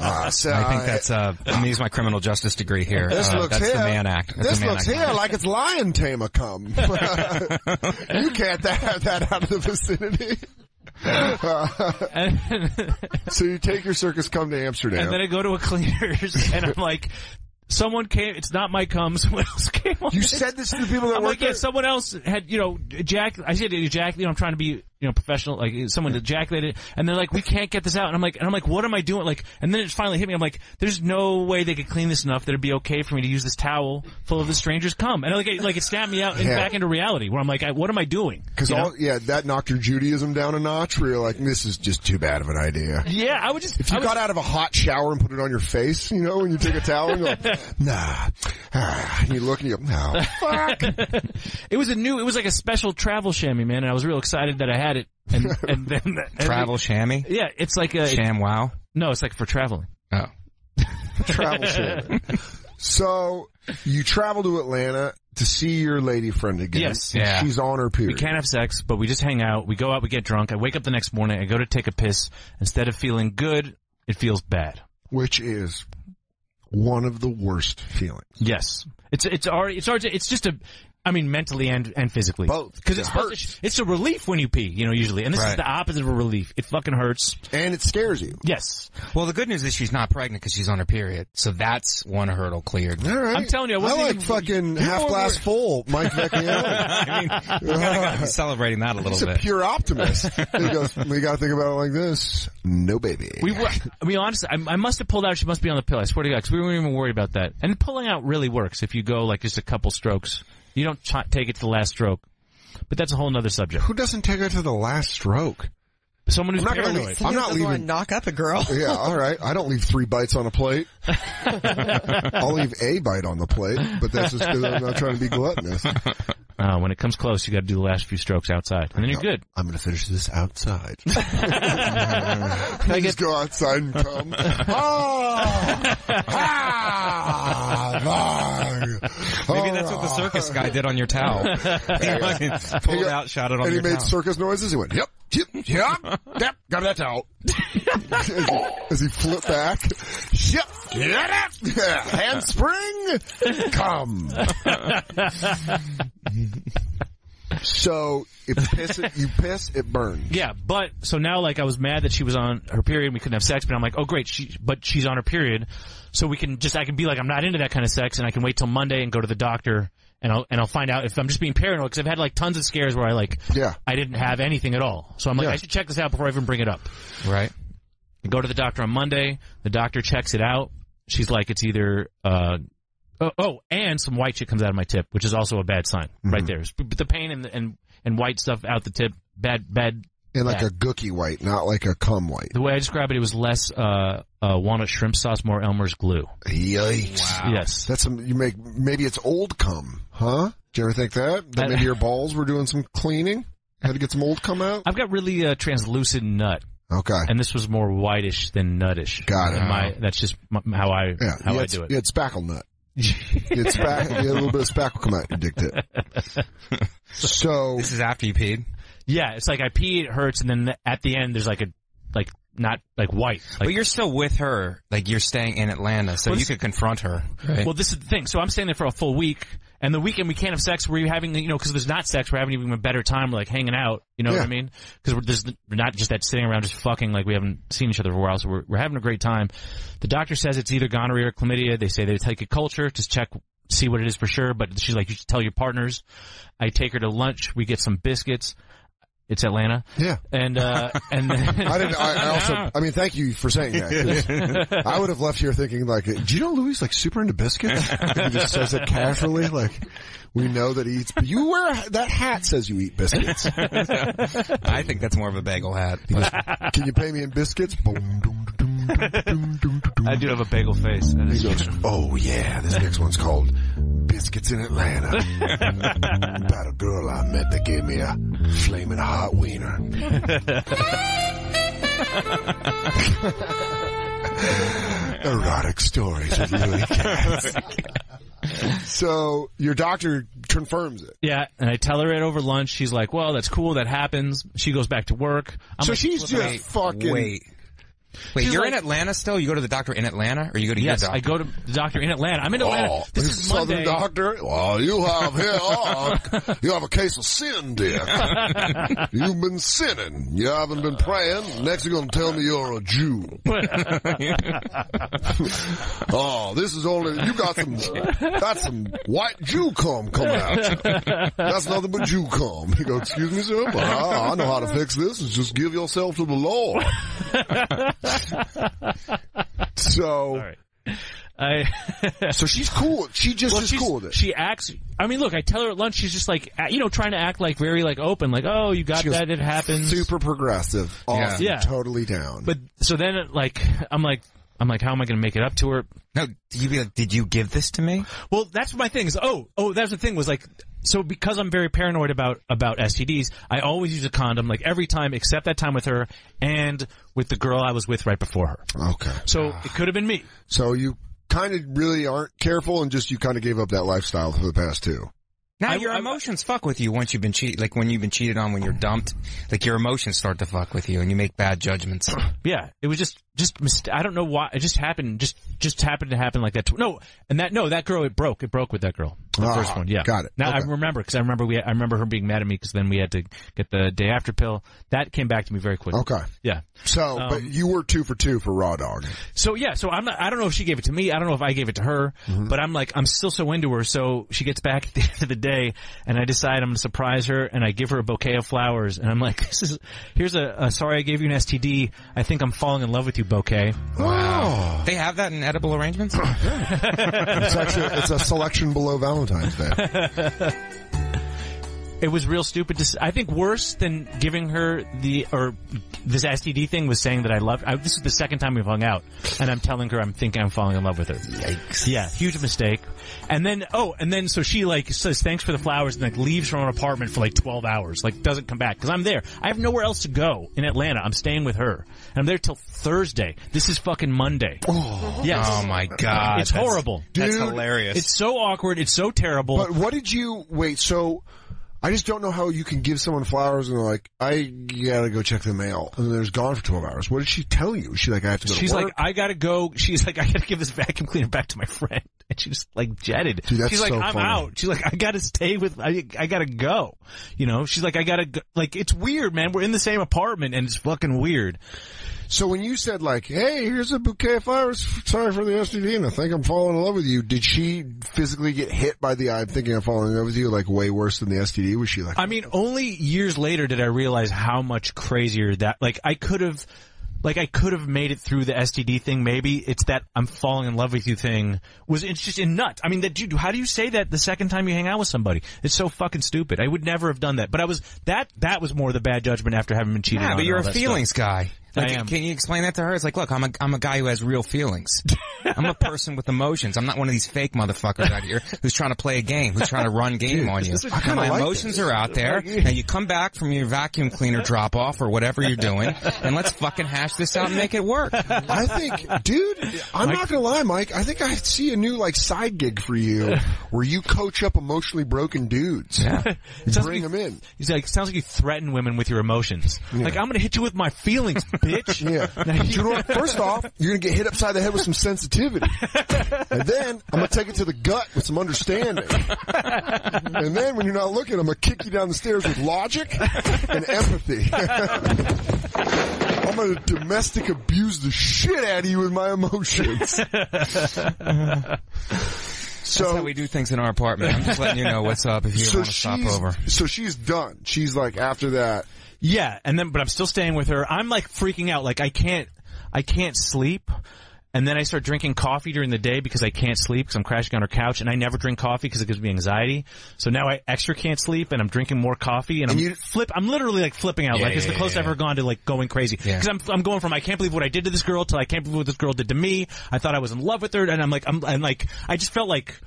I think that's, I'm going to use my criminal justice degree here. This looks that's here. the Mann Act. This looks here like it's lion tamer cum. You can't have that out of the vicinity. So you take your circus cum to Amsterdam. And then I go to a cleaners, and I'm like, someone came, it's not my cum, someone else came on. You said this to the people that I'm work like, yeah, someone else had, I said ejaculate, I'm trying to be, professional, someone ejaculated, and they're like, we can't get this out. And I'm like, what am I doing? And then it finally hit me. I'm like, there's no way they could clean this enough that it'd be okay for me to use this towel full of the stranger's cum. And it snapped me out back into reality, where I'm like, what am I doing? Because that knocked your Judaism down a notch, where you're like, this is just too bad of an idea. Yeah, I would just... If you got out of a hot shower and put it on your face, when you take a towel, and you're like, nah. And you look and you go, no, fuck. It was like a special travel chamois, man, and I was real excited that I had it. And then travel chamois? Yeah, it's like a... Sham wow? No, it's like for traveling. Oh. Travel chamois. So, you travel to Atlanta to see your lady friend again. Yes. Yeah. She's on her period. We can't have sex, but we just hang out. We go out, we get drunk. I wake up the next morning, I go to take a piss. Instead of feeling good, it feels bad. Which is one of the worst feelings. Yes. It's just mentally and physically. Both. Because it's a relief when you pee, usually. And this is the opposite of a relief. It fucking hurts. And it scares you. Yes. Well, the good news is she's not pregnant because she's on her period. So that's one hurdle cleared. All right. I'm telling you, I like fucking half glass full, Mike Vecchione. We gotta be celebrating that a little bit. He's a pure optimist. He goes, we gotta think about it like this. No baby. Honestly, I must have pulled out. She must be on the pill. I swear to God, because we weren't even worried about that. And pulling out really works if you go just a couple strokes. You don't take it to the last stroke. But that's a whole other subject. Who doesn't take it to the last stroke? Someone who's paranoid. I'm not leaving. Knock up a girl. Yeah, all right. I don't leave 3 bites on a plate. I'll leave a bite on the plate, but that's just because I'm not trying to be gluttonous. When it comes close, you got to do the last few strokes outside, and then you're good. I'm going to finish this outside. Just go outside and come. Maybe that's what the circus guy did on your towel. Pulled it out, shot it on your towel. And he made circus noises. He went, yep, got that towel. As he flipped back, handspring, come. So if you piss, it burns. Yeah, but so now like I was mad that she was on her period and we couldn't have sex, but I'm like, oh great, but she's on her period, so I can be like, I'm not into that kind of sex, and I can wait till Monday and go to the doctor, and I'll find out if I'm just being paranoid, because I've had like tons of scares where I didn't have anything at all. So I'm like, I should check this out before I even bring it up. Right. I go to the doctor on Monday. The doctor checks it out. She's like, it's either and some white shit comes out of my tip, which is also a bad sign right there. The pain and white stuff out the tip, bad. And like a gookie white, not like a cum white. The way I describe it, it was less walnut shrimp sauce, more Elmer's glue. Yikes! Wow. Yes, that's maybe it's old cum, huh? Did you ever think that maybe your balls were doing some cleaning? Had to get some old cum out. I've got really translucent nut. Okay. And this was more whitish than nuttish. Got it. That's just how I do it. You had spackle nut. You had a little bit of spackle come out your dick tip. So this is after you peed? Yeah, it's like I pee, it hurts, and then at the end there's not like white. But you're still with her, like you're staying in Atlanta, so you could confront her. Right? Well, this is the thing. So I'm staying there for a full week, and the weekend we can't have sex. We're having, because there's not sex, we're having even a better time, we're like hanging out. You know what I mean? Because we're not just that sitting around just fucking, like we haven't seen each other for a while, so we're having a great time. The doctor says it's either gonorrhea or chlamydia. They say they take a culture, just check, see what it is for sure. But she's like, you should tell your partners. I take her to lunch. We get some biscuits. It's Atlanta. Yeah. And then I mean, thank you for saying that. 'Cause I would have left here thinking like, do you know Louis like super into biscuits? He just says it casually, like, we know that he eats, you wear, that hat says you eat biscuits. I think that's more of a bagel hat. Goes, can you pay me in biscuits? Boom, doom, doom, doom, doom, doom. I do have a bagel face. He goes, oh yeah, this next one's called Biscuits in Atlanta. About a girl I met that gave me a flaming hot wiener. Erotic stories with Louis Katz. So your doctor confirms it. Yeah, and I tell her it over lunch. She's like, well, that's cool. That happens. She goes back to work. She's just fucking... Wait, you're in Atlanta still? You go to the doctor in Atlanta, or you go to your doctor? I go to the doctor in Atlanta. I'm in Atlanta. Oh, this is Monday. Southern doctor? Well, you have here, you have a case of sin, dear. You've been sinning. You haven't been praying. Next you're going to tell me you're a Jew. Oh, this is only, that's some white Jew cum coming out. That's nothing but Jew cum. You go, excuse me, sir? Well, I know how to fix this. It's just give yourself to the Lord. So, so she's cool. She just is cool with it. She acts. I mean, look. I tell her at lunch. She's just like, trying to act like very like open. Like, oh, you got that. It happens. Super progressive. Awesome. Yeah. Totally down. But so then, I'm like, how am I going to make it up to her? No, did you give this to me? Well, that's my thing. Is that's the thing was like. So because I'm very paranoid about STDs, I always use a condom, like every time except that time with her and with the girl I was with right before her. Okay. So it could have been me. So you kind of really aren't careful and just you kind of gave up that lifestyle for the past two. Now your emotions fuck with you once you've been cheated, like when you've been cheated on, when you're dumped, like your emotions start to fuck with you and you make bad judgments. Yeah, it was just I don't know why, it just happened, just happened to happen like that. That girl, it broke with that girl. The first one, yeah. Got it. Now I remember, because I remember her being mad at me because then we had to get the day after pill. That came back to me very quickly. Okay. Yeah. So, but you were 2 for 2 for raw dog. So yeah, so I don't know if she gave it to me, I don't know if I gave it to her, but I'm still so into her, so she gets back at the end of the day, and I decide I'm gonna surprise her, and I give her a bouquet of flowers, and I'm like, here's a sorry I gave you an STD, I think I'm falling in love with you bouquet. Wow. They have that in edible arrangements? It's a selection below Valentine's Day. It was real stupid. I think worse than giving her this STD thing was saying that I loved her. This is the second time we've hung out, and I'm telling her I'm thinking I'm falling in love with her. Yikes. Yeah, huge mistake. And then so she like says thanks for the flowers and like leaves her own apartment for like 12 hours, like doesn't come back because I'm there. I have nowhere else to go in Atlanta. I'm staying with her, and I'm there till Thursday. This is fucking Monday. Oh, yes. Oh my god, it's horrible. That's hilarious. It's so awkward. It's so terrible. But what did you wait? So. I just don't know how you can give someone flowers and they're like, I gotta go check the mail. And then it's gone for 12 hours. What did she tell you? She's like, I have to go to work? She's like, I gotta go. She's like, I gotta give this vacuum cleaner back to my friend. And she was like jetted. Dude, that's she's like, so I'm funny. out. She's like, I gotta stay with, I gotta go. You know, she's like, I gotta go. Like, it's weird, man. We're in the same apartment and it's fucking weird. So when you said like, hey, here's a bouquet of flowers, sorry for the STD, and I think I'm falling in love with you, did she physically get hit by the I'm thinking I'm falling in love with you, like way worse than the STD? Was she like... I mean, only years later did I realize how much crazier that, like, I could have made it through the STD thing, maybe. It's that I'm falling in love with you thing it's just in nuts. I mean, dude, how do you say that the second time you hang out with somebody? It's so fucking stupid. I would never have done that. But that was more the bad judgment after having been cheated on. Yeah, but you're a feelings guy. Like, I am. Can you explain that to her? It's like, look, I'm a guy who has real feelings. I'm a person with emotions. I'm not one of these fake motherfuckers out here who's trying to play a game, who's trying to run game on you. And my emotions are out there. Now you come back from your vacuum cleaner drop off or whatever you're doing, and let's fucking hash this out and make it work. I think, dude, I'm not gonna lie, Mike, I think I see a new like side gig for you where you coach up emotionally broken dudes. Yeah. Bring them in. He's like, sounds like you threaten women with your emotions. Yeah. Like, I'm gonna hit you with my feelings, bitch. Yeah. You know what? First off, you're gonna get hit upside the head with some sensitivity. And then, I'm gonna take it to the gut with some understanding. And then, when you're not looking, I'm gonna kick you down the stairs with logic and empathy. I'm gonna domestic abuse the shit out of you with my emotions. So that's how we do things in our apartment. I'm just letting you know what's up if you want to stop over. So she's done. She's like, after that. Yeah, but I'm still staying with her. I'm like freaking out. Like I can't sleep. And then I start drinking coffee during the day because I can't sleep because I'm crashing on her couch, and I never drink coffee because it gives me anxiety. So now I extra can't sleep, and I'm drinking more coffee, and I'm literally like flipping out. It's the closest I've ever gone to like going crazy. Because I'm going from I can't believe what I did to this girl to I can't believe what this girl did to me. I thought I was in love with her, and I'm like I just felt like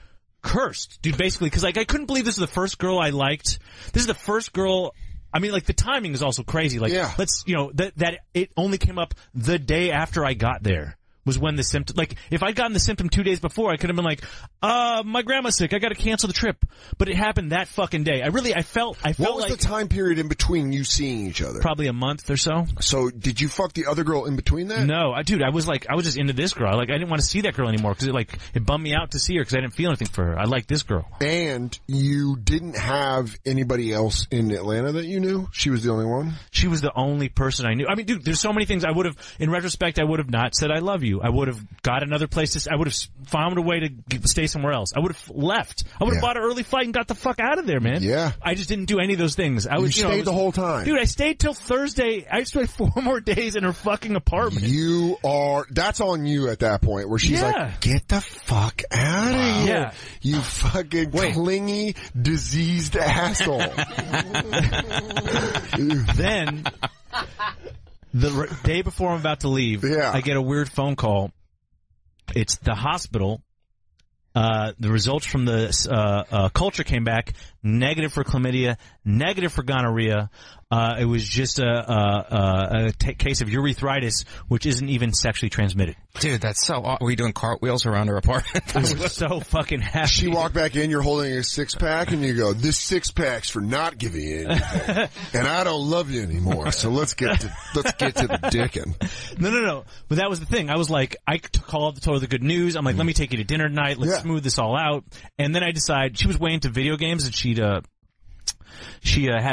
cursed, dude, basically, because like I couldn't believe this is the first girl I liked. This is the first girl. I mean, like, the timing is also crazy. Like, let's, that it only came up the day after I got there was when the symptom, like, if I'd gotten the symptom 2 days before, I could have been like, my grandma's sick, I gotta cancel the trip. But it happened that fucking day. I felt What was like the time period in between you seeing each other? Probably a month or so. So, did you fuck the other girl in between that? No, I was just into this girl. Like, I didn't want to see that girl anymore because it bummed me out to see her because I didn't feel anything for her. I like this girl. And you didn't have anybody else in Atlanta that you knew? She was the only one? She was the only person I knew. I mean, dude, there's so many things I would have, in retrospect, I would have not said I love you. I would have got another place I would have found a way to stay somewhere else. I would have left. I would have bought an early flight and got the fuck out of there, man. Yeah. I just didn't do any of those things. You stayed the whole time. Dude, I stayed till Thursday. I stayed 4 more days in her fucking apartment. That's on you at that point where she's like, get the fuck out of here. Yeah. You fucking clingy, diseased asshole. Then, the day before I'm about to leave, I get a weird phone call. It's the hospital. The results from the culture came back negative for chlamydia, negative for gonorrhea. It was just a case of urethritis, which isn't even sexually transmitted. Dude, that's so awesome. Were you doing cartwheels around her apartment? I was so fucking happy. She walked back in, you're holding a 6-pack, and you go, this 6-pack's for not giving you anything. And I don't love you anymore, so let's get to the dickin'. No. But that was the thing. I was like, I called, told her the good news. I'm like, let me take you to dinner tonight. Let's smooth this all out. And then I decided, she was way into video games, and she had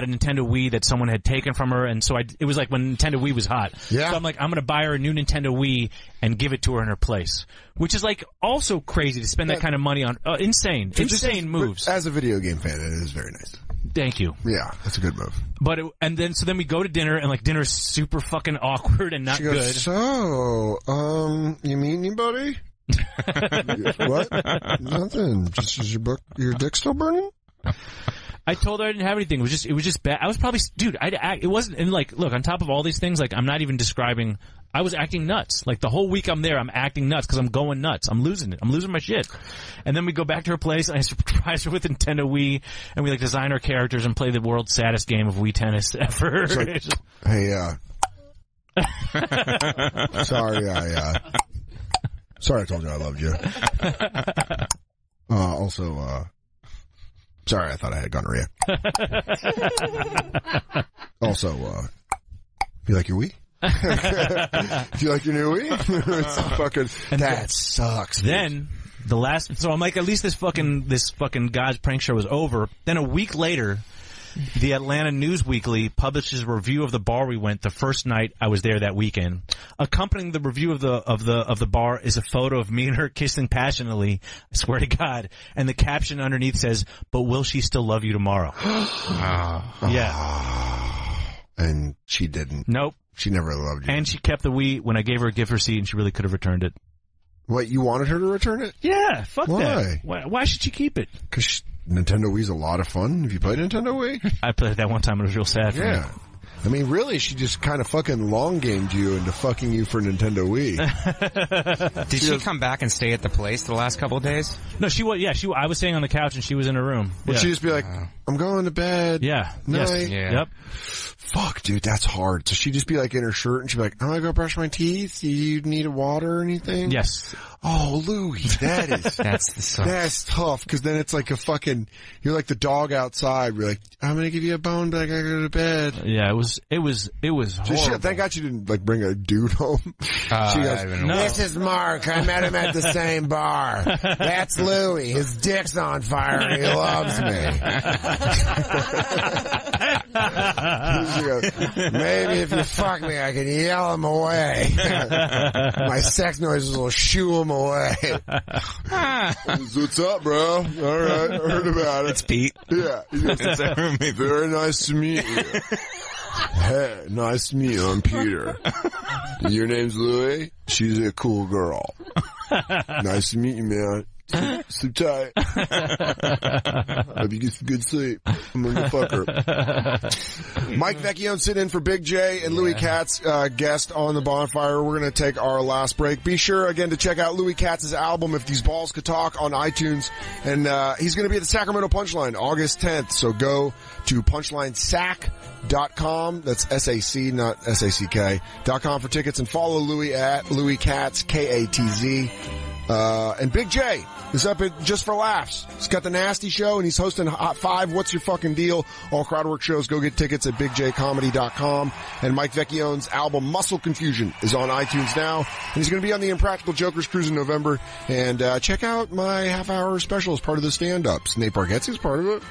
a Nintendo Wii that someone had taken from her, and so it was like when Nintendo Wii was hot. Yeah. So I'm like, I'm gonna buy her a new Nintendo Wii and give it to her in her place. Which is like also crazy to spend that kind of money on. Insane moves. As a video game fan, it is very nice. Thank you. Yeah, that's a good move. But then we go to dinner, and like dinner's super fucking awkward and not she goes, good. So, you meet anybody? What? Nothing. Just is your dick still burning? I told her I didn't have anything. It was just bad. I was probably, dude, it wasn't, and like, look, on top of all these things, like, I'm not even describing, I was acting nuts. Like, the whole week I'm there, I'm acting nuts because I'm going nuts. I'm losing it. I'm losing my shit. And then we go back to her place, and I surprise her with Nintendo Wii, and we, like, design our characters and play the world's saddest game of Wii tennis ever. Like, hey, sorry I told you I loved you. Also, sorry, I thought I had gonorrhea. Also, do you like your Wii? Do you like your new Wii? It's fucking, that sucks. Then So I'm like, at least this fucking guy's prank show is over. Then a week later, the Atlanta News Weekly publishes a review of the bar we went the first night I was there that weekend. Accompanying the review of the bar is a photo of me and her kissing passionately, I swear to God, and the caption underneath says, "But will she still love you tomorrow?" Yeah. And she didn't. Nope. She never loved you. And she kept the Wii when I gave her a gift receipt, and she really could have returned it. What, you wanted her to return it? Yeah, fuck that. Why should she keep it? Because Nintendo Wii's a lot of fun. Have you played Nintendo Wii? I played it that one time. It was real sad for me. I mean, really, she just kind of fucking long-gamed you into fucking you for Nintendo Wii. Did she come back and stay at the place the last couple of days? No, she was. Yeah, I was staying on the couch and she was in her room. Would she just be like, "I'm going to bed"? Yeah. Night. Yes. Yeah. Yep. Fuck, dude, that's hard. So she'd just be like in her shirt and she'd be like, "I'm gonna go brush my teeth. Do you need a water or anything?" Yes. Oh, Louie, that is that's tough because then it's like you're like the dog outside. We're like, "I'm gonna give you a bone, but I gotta go to bed." Yeah, it was horrible. Thank God you didn't like bring a dude home. She goes, "No. This is Mark. I met him at the same bar. That's Louie. His dick's on fire and he loves me." She goes, "Maybe if you fuck me, I can yell him away. My sex noises will shoo him away." What's up, bro? All right, I heard about it. It's Pete. Yeah. Very nice to meet you. Hey, nice to meet you. I'm Peter. Your name's Louie? She's a cool girl. Nice to meet you, man. Sleep tight. Hope you get some good sleep. I'm gonna fuck her. Mike Vecchione sitting in for Big J and Louis Katz, guest on the Bonfire. We're gonna take our last break. Be sure again to check out Louis Katz's album If These Balls Could Talk on iTunes, and he's gonna be at the Sacramento Punchline August 10th. So go to punchlinesac.com. That's SAC, not SACK.com for tickets, and follow Louis at Louis Katz, KATZ. And Big J is up at Just for Laughs. He's got the Nasty Show and he's hosting Hot 5. What's Your Fucking Deal? All crowdwork shows. Go get tickets at bigjcomedy.com. And Mike Vecchione's album Muscle Confusion is on iTunes now. And he's going to be on the Impractical Jokers Cruise in November. And check out my half-hour special as part of the stand-ups. Nate Bargatze's part of it.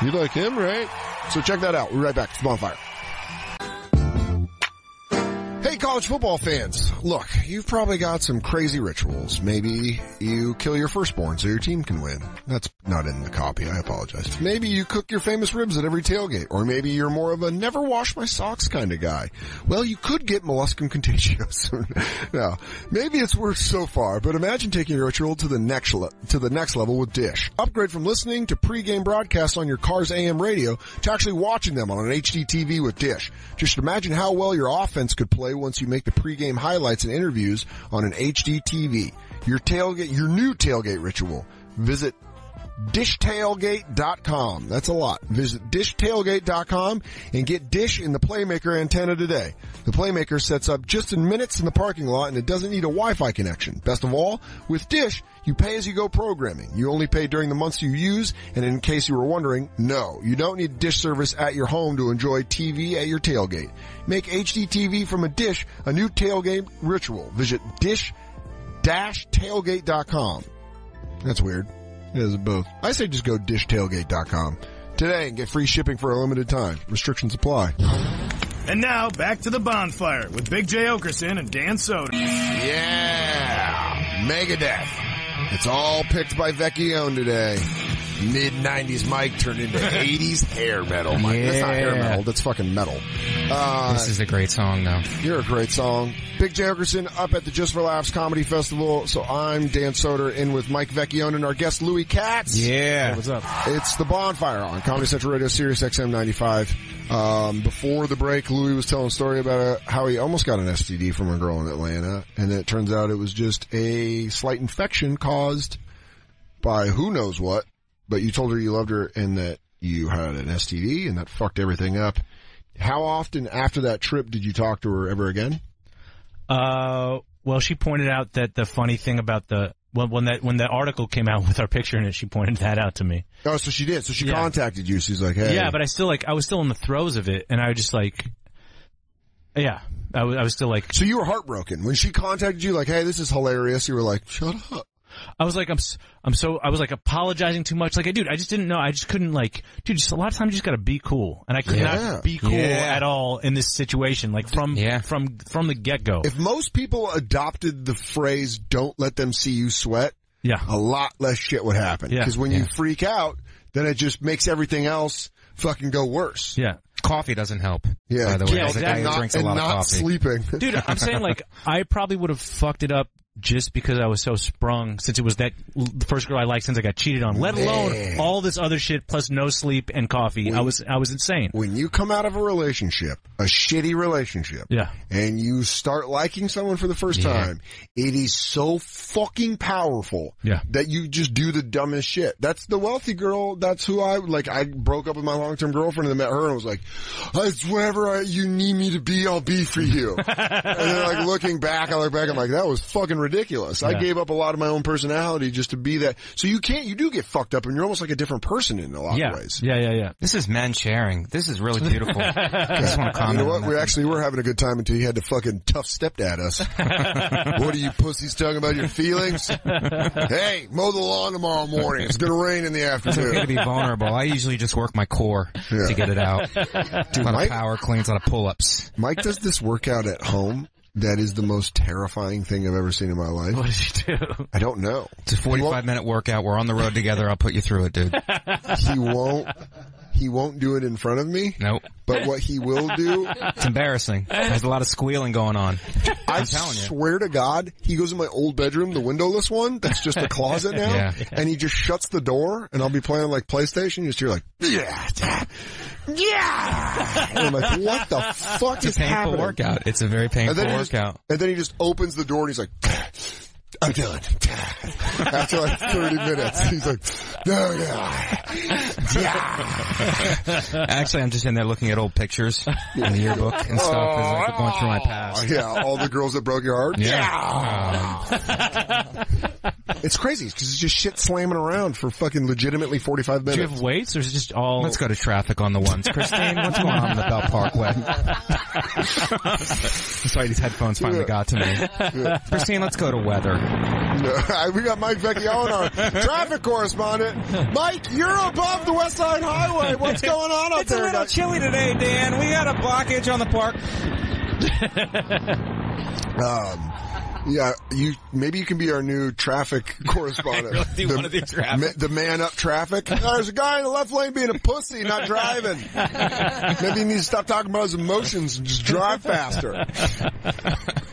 You like him, right? So check that out. We'll be right back. It's Bonfire. Hey, college football fans. Look, you've probably got some crazy rituals. Maybe you kill your firstborn so your team can win. That's not in the copy. I apologize. Maybe you cook your famous ribs at every tailgate. Or maybe you're more of a never wash my socks kind of guy. Well, you could get molluscum contagiosum. Now, maybe it's worked so far, but imagine taking your ritual to the next level with Dish. Upgrade from listening to pregame broadcasts on your car's AM radio to actually watching them on an HD TV with Dish. Just imagine how well your offense could play once you make the pregame highlights and interviews on an HD TV. Your new tailgate ritual. Visit dishtailgate.com. That's a lot. Visit dishtailgate.com and get Dish in the Playmaker antenna today. The Playmaker sets up just in minutes in the parking lot and it doesn't need a Wi-Fi connection. Best of all, with Dish, you pay as you go programming. You only pay during the months you use, and in case you were wondering, no, you don't need Dish service at your home to enjoy TV at your tailgate. Make HD TV from a Dish a new tailgate ritual. Visit dish-tailgate.com. That's weird. It is both. I say just go dishtailgate.com today and get free shipping for a limited time. Restrictions apply. And now, back to the Bonfire with Big J. Oakerson and Dan Soder. Yeah! Megadeth. It's all picked by Vecchione today. Mid-90s Mike turned into 80s hair metal Mike. Yeah. That's not hair metal, that's fucking metal. This is a great song, though. You're a great song. Big J. Oakerson up at the Just for Laughs Comedy Festival. So I'm Dan Soder in with Mike Vecchione and our guest Louis Katz. Yeah. Hey, what's up? It's the Bonfire on Comedy Central Radio, Sirius XM 95. Before the break, Louis was telling a story about how he almost got an STD from a girl in Atlanta, and it turns out it was just a slight infection caused by who knows what, but you told her you loved her and that you had an STD, and that fucked everything up. How often after that trip did you talk to her ever again? Well, she pointed out that the funny thing about when the article came out with our picture in it, she pointed that out to me. Oh, so she did. So she contacted you. She's like, hey. Yeah, but I was still in the throes of it, and I was just like, yeah, I was still like. So you were heartbroken when she contacted you, like, hey, this is hilarious. You were like, shut up. I was like, I was like apologizing too much. Like, dude, I just didn't know. I just couldn't like, dude, just a lot of times you just gotta be cool. And I could not be cool at all in this situation. Like from the get-go. If most people adopted the phrase, don't let them see you sweat, a lot less shit would happen. Because when you freak out, then it just makes everything else fucking go worse. Yeah. Coffee doesn't help. Yeah. By the way, exactly. The guy who drinks a lot of coffee. Sleeping. Dude, I'm saying like, I probably would have fucked it up just because I was so sprung, since it was the first girl I liked since I got cheated on, let alone all this other shit plus no sleep and coffee. I was insane. When you come out of a relationship, a shitty relationship, and you start liking someone for the first time, it is so fucking powerful that you just do the dumbest shit. That's the wealthy girl. That's who I broke up with my long-term girlfriend and I met her and was like, it's whatever you need me to be, I'll be for you. And then like I look back, I'm like, that was fucking ridiculous. I gave up a lot of my own personality just to be that. So you do get fucked up and you're almost like a different person in a lot of ways. Yeah. This is men sharing. This is really beautiful. I just want to comment. You know what? We were having a good time until you had to fucking tough stepdad us. What are you pussies talking about your feelings? Hey, mow the lawn tomorrow morning. It's going to rain in the afternoon. It's okay to be vulnerable. I usually just work my core to get it out. Do a lot of power cleans, a lot of pull-ups. Mike does this workout at home. That is the most terrifying thing I've ever seen in my life. What does he do? I don't know. It's a 45-minute workout. We're on the road together. I'll put you through it, dude. He won't do it in front of me. Nope. But what he will do... It's embarrassing. There's a lot of squealing going on. I swear to God, he goes in my old bedroom, the windowless one, that's just a closet now, and he just shuts the door, and I'll be playing like PlayStation, you just hear like, and I'm like, what the fuck is happening? It's a painful workout. It's a very painful workout. And then he just opens the door and he's like, I'm done. After like 30 minutes, he's like, no. Actually, I'm just in there looking at old pictures in the yearbook and stuff as I'm going through my past. Yeah, all the girls that broke your heart. Yeah. It's crazy because it's just shit slamming around for fucking legitimately 45 minutes. Do you have weights or is it just all... Let's go to traffic on the ones. Christine, what's going on in the Belt Parkway? Sorry, these headphones finally got to me. Christine, let's go to weather. We got Mike Vecchione, our traffic correspondent. Mike, you're above the West Side Highway. What's going on up there? It's a little chilly today, Dan. We got a blockage on the park. Yeah, maybe you can be our new traffic correspondent. I really do want to do traffic. The man up traffic. There's a guy in the left lane being a pussy, not driving. Maybe he needs to stop talking about his emotions and just drive faster.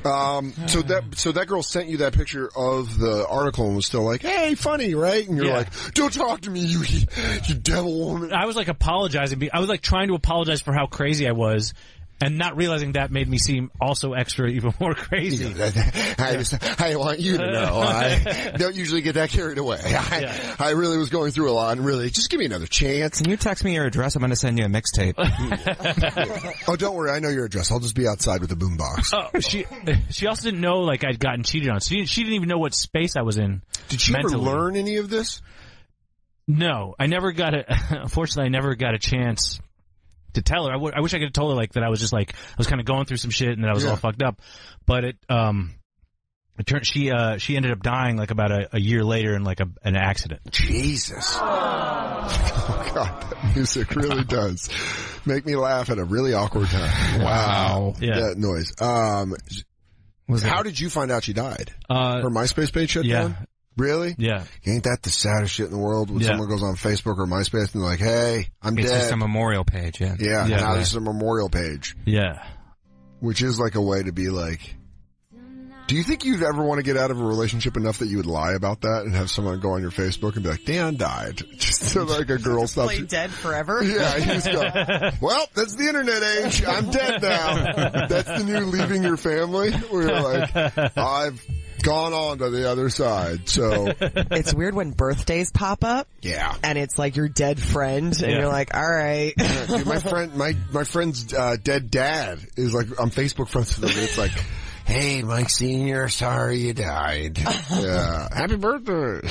So that girl sent you that picture of the article and was still like, hey, funny, right? And you're like, don't talk to me, you devil woman. I was like apologizing. I was like trying to apologize for how crazy I was. And not realizing that made me seem also even more crazy. I want you to know, I don't usually get that carried away. I really was going through a lot, and really, just give me another chance. Can you text me your address? I'm going to send you a mixtape. Oh, don't worry, I know your address. I'll just be outside with the boombox. Oh, she also didn't know like I'd gotten cheated on. She didn't even know what space I was in. Did she ever learn any of this? No, unfortunately, I never got a chance to tell her. I wish I could have told her like that I was just like, I was kind of going through some shit and that I was all fucked up. But it turned, she ended up dying like about a year later in like an accident. Jesus. Oh God, that music really does make me laugh at a really awkward time. Wow. Yeah. That noise. How did you find out she died? Her MySpace page shut down? Really? Yeah. Ain't that the saddest shit in the world when someone goes on Facebook or MySpace and they're like, hey, I'm dead. It's just a memorial page, Yeah, now this is a memorial page. Yeah. Which is like a way to be like, do you think you'd ever want to get out of a relationship enough that you would lie about that and have someone go on your Facebook and be like, Dan died? Just so like a girl stops. Play dead forever? Yeah, you just go, well, that's the internet age. I'm dead now. That's the new leaving your family. Where you're like, I've gone on to the other side. So it's weird when birthdays pop up. Yeah. And it's like your dead friend and you're like, all right. Dude, my friend's dead dad is like on Facebook friends with him. It's like, hey, Mike Sr., sorry you died. Yeah. Happy birthday.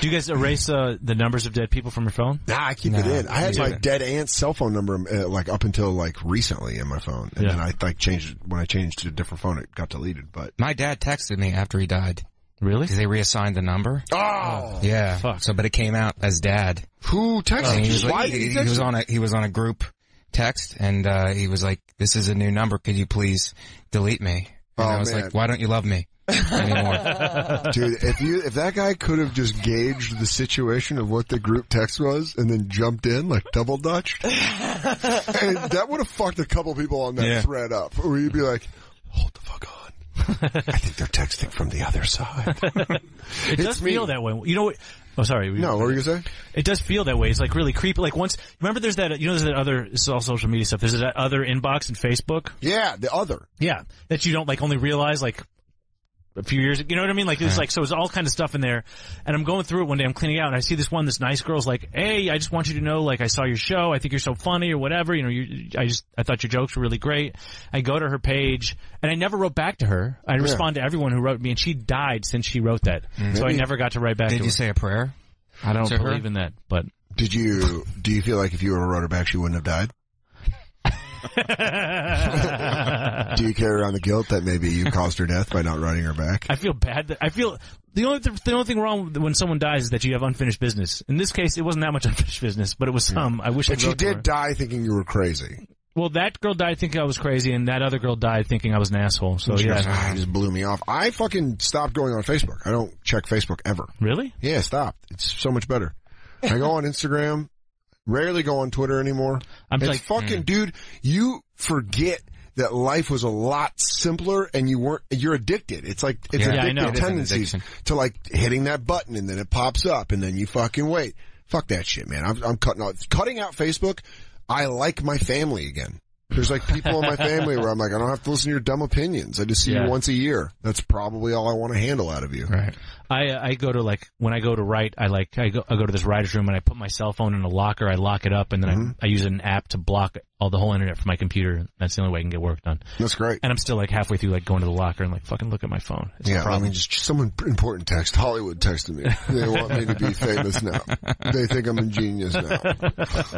Do you guys erase the numbers of dead people from your phone? Nah, I keep it in. I had my dead aunt's cell phone number like up until like recently in my phone. And then I like changed it. When I changed to a different phone, it got deleted. But my dad texted me after he died. Really? Because they reassigned the number. Oh! Yeah. Fuck. So, but it came out as Dad. Who texted you? Why did he was on a group text, and he was like, "This is a new number. Could you please delete me?" And I was like, "Why don't you love me anymore?" Dude, if that guy could have just gauged the situation of what the group text was and then jumped in like double dutched, and that would have fucked a couple people on that thread up. Where you'd be like, "Hold the fuck on." I think they're texting from the other side. It does feel that way. You know what? Oh, sorry. No, what were you gonna say? It does feel that way. It's like really creepy. Like once, remember there's that, there's that other, it's all social media stuff. There's that other inbox in Facebook. Yeah, the other. Yeah. That you don't like only realize like a few years, you know what I mean? Like it's like, so it's all kind of stuff in there. And I'm going through it one day, I'm cleaning out and I see this nice girl's like, "Hey, I just want you to know, like I saw your show. I think you're so funny or whatever. You know, I thought your jokes were really great." I go to her page and I never wrote back to her. I respond to everyone who wrote me and she died since she wrote that. So I never got to write back to her. Did you say a prayer? I don't believe in that, but. Do you feel like if you were wrote her back, she wouldn't have died? Do you carry around the guilt that maybe you caused her death by not writing her back? I feel bad. I feel the only thing wrong when someone dies is that you have unfinished business. In this case, it wasn't that much unfinished business, but it was some. I wish. But she did die thinking you were crazy. Well, that girl died thinking I was crazy, and that other girl died thinking I was an asshole. So yeah, it just blew me off. I fucking stopped going on Facebook. I don't check Facebook ever. Really? Yeah, stopped. It's so much better. I go on Instagram. Rarely go on Twitter anymore. Dude, you forget that life was a lot simpler and you're addicted. It's like, it's addictive tendencies to like hitting that button and then it pops up and then you fucking wait. Fuck that shit, man. I'm cutting out Facebook. I like my family again. There's like people in my family where I'm like, I don't have to listen to your dumb opinions. I just see you once a year. That's probably all I want to handle out of you. Right. I go to like, when I go to write, I go to this writer's room and I put my cell phone in a locker, I lock it up and then I use an app to block the whole internet from my computer. That's the only way I can get work done. That's great. And I'm still like halfway through like going to the locker and like fucking look at my phone. It's a problem. I mean, just someone important text. Hollywood texted me. They want me to be famous now. They think I'm a genius now.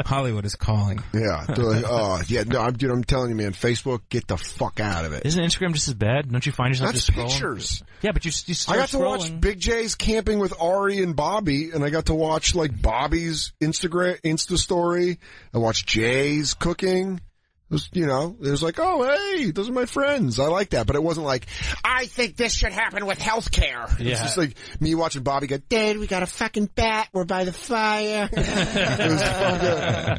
Hollywood is calling. Yeah. They're like, oh, yeah, no, I'm telling you, man, Facebook, get the fuck out of it. Isn't Instagram just as bad? Don't you find yourself just scrolling? Pictures. Yeah, but you start I got to scrolling. watch Big J's camping with Ari and Bobby, and I got to watch like Bobby's Insta story. I watched Jay's cooking. It was, it was like, oh, hey, those are my friends. I like that. But it wasn't like, I think this should happen with healthcare. Yeah. It's just like me watching Bobby go, Dad, we got a fucking bat. We're by the fire.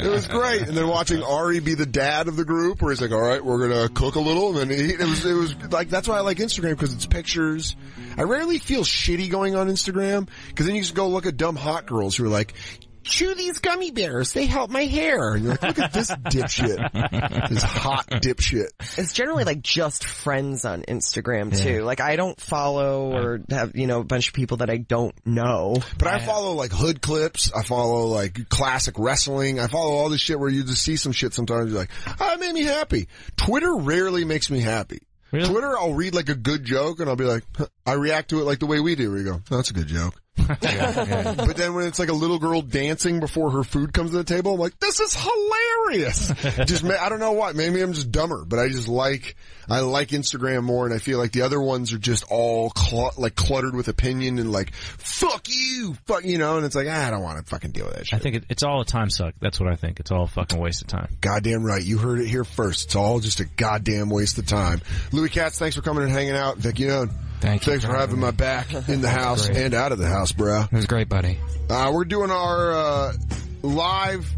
It was great. And then watching Ari be the dad of the group where he's like, all right, we're going to cook a little. And then it was like, that's why I like Instagram because it's pictures. I rarely feel shitty going on Instagram because then you just go look at dumb hot girls who are like, chew these gummy bears. They help my hair. And you're like, look at this dipshit. This hot dipshit. It's generally like just friends on Instagram too. Like I don't follow or have, a bunch of people that I don't know. But I follow like hood clips. I follow like classic wrestling. I follow all this shit where you just see some shit sometimes. You're like, oh, it made me happy. Twitter rarely makes me happy. Really? Twitter, I'll read like a good joke and I'll be like, I react to it like the way we do. Where you go, oh, that's a good joke. But then when it's like a little girl dancing before her food comes to the table, I'm like, this is hilarious. I don't know why. Maybe I'm just dumber, but I like Instagram more, and I feel like the other ones are just all cluttered with opinion and like, fuck you, and it's like, I don't want to fucking deal with that shit. I think it's all a time suck. That's what I think. It's all a fucking waste of time. Goddamn right. You heard it here first. It's all just a goddamn waste of time. Louis Katz, thanks for coming and hanging out. Vic Young. Thanks for having my back in the house and out of the house, bro. It was great, buddy. We're doing our live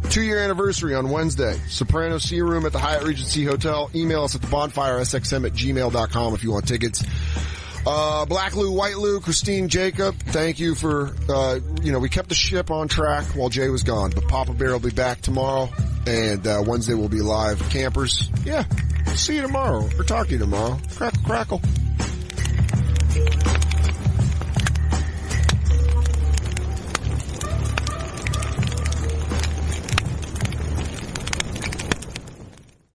2-year anniversary on Wednesday. Soprano Sea Room at the Hyatt Regency Hotel. Email us at thebonfiresxm@gmail.com if you want tickets. Black Lou, White Lou, Christine, Jacob, thank you for, we kept the ship on track while Jay was gone, but Papa Bear will be back tomorrow, and Wednesday will be live. Campers, see you tomorrow, or talk to you tomorrow. Crackle.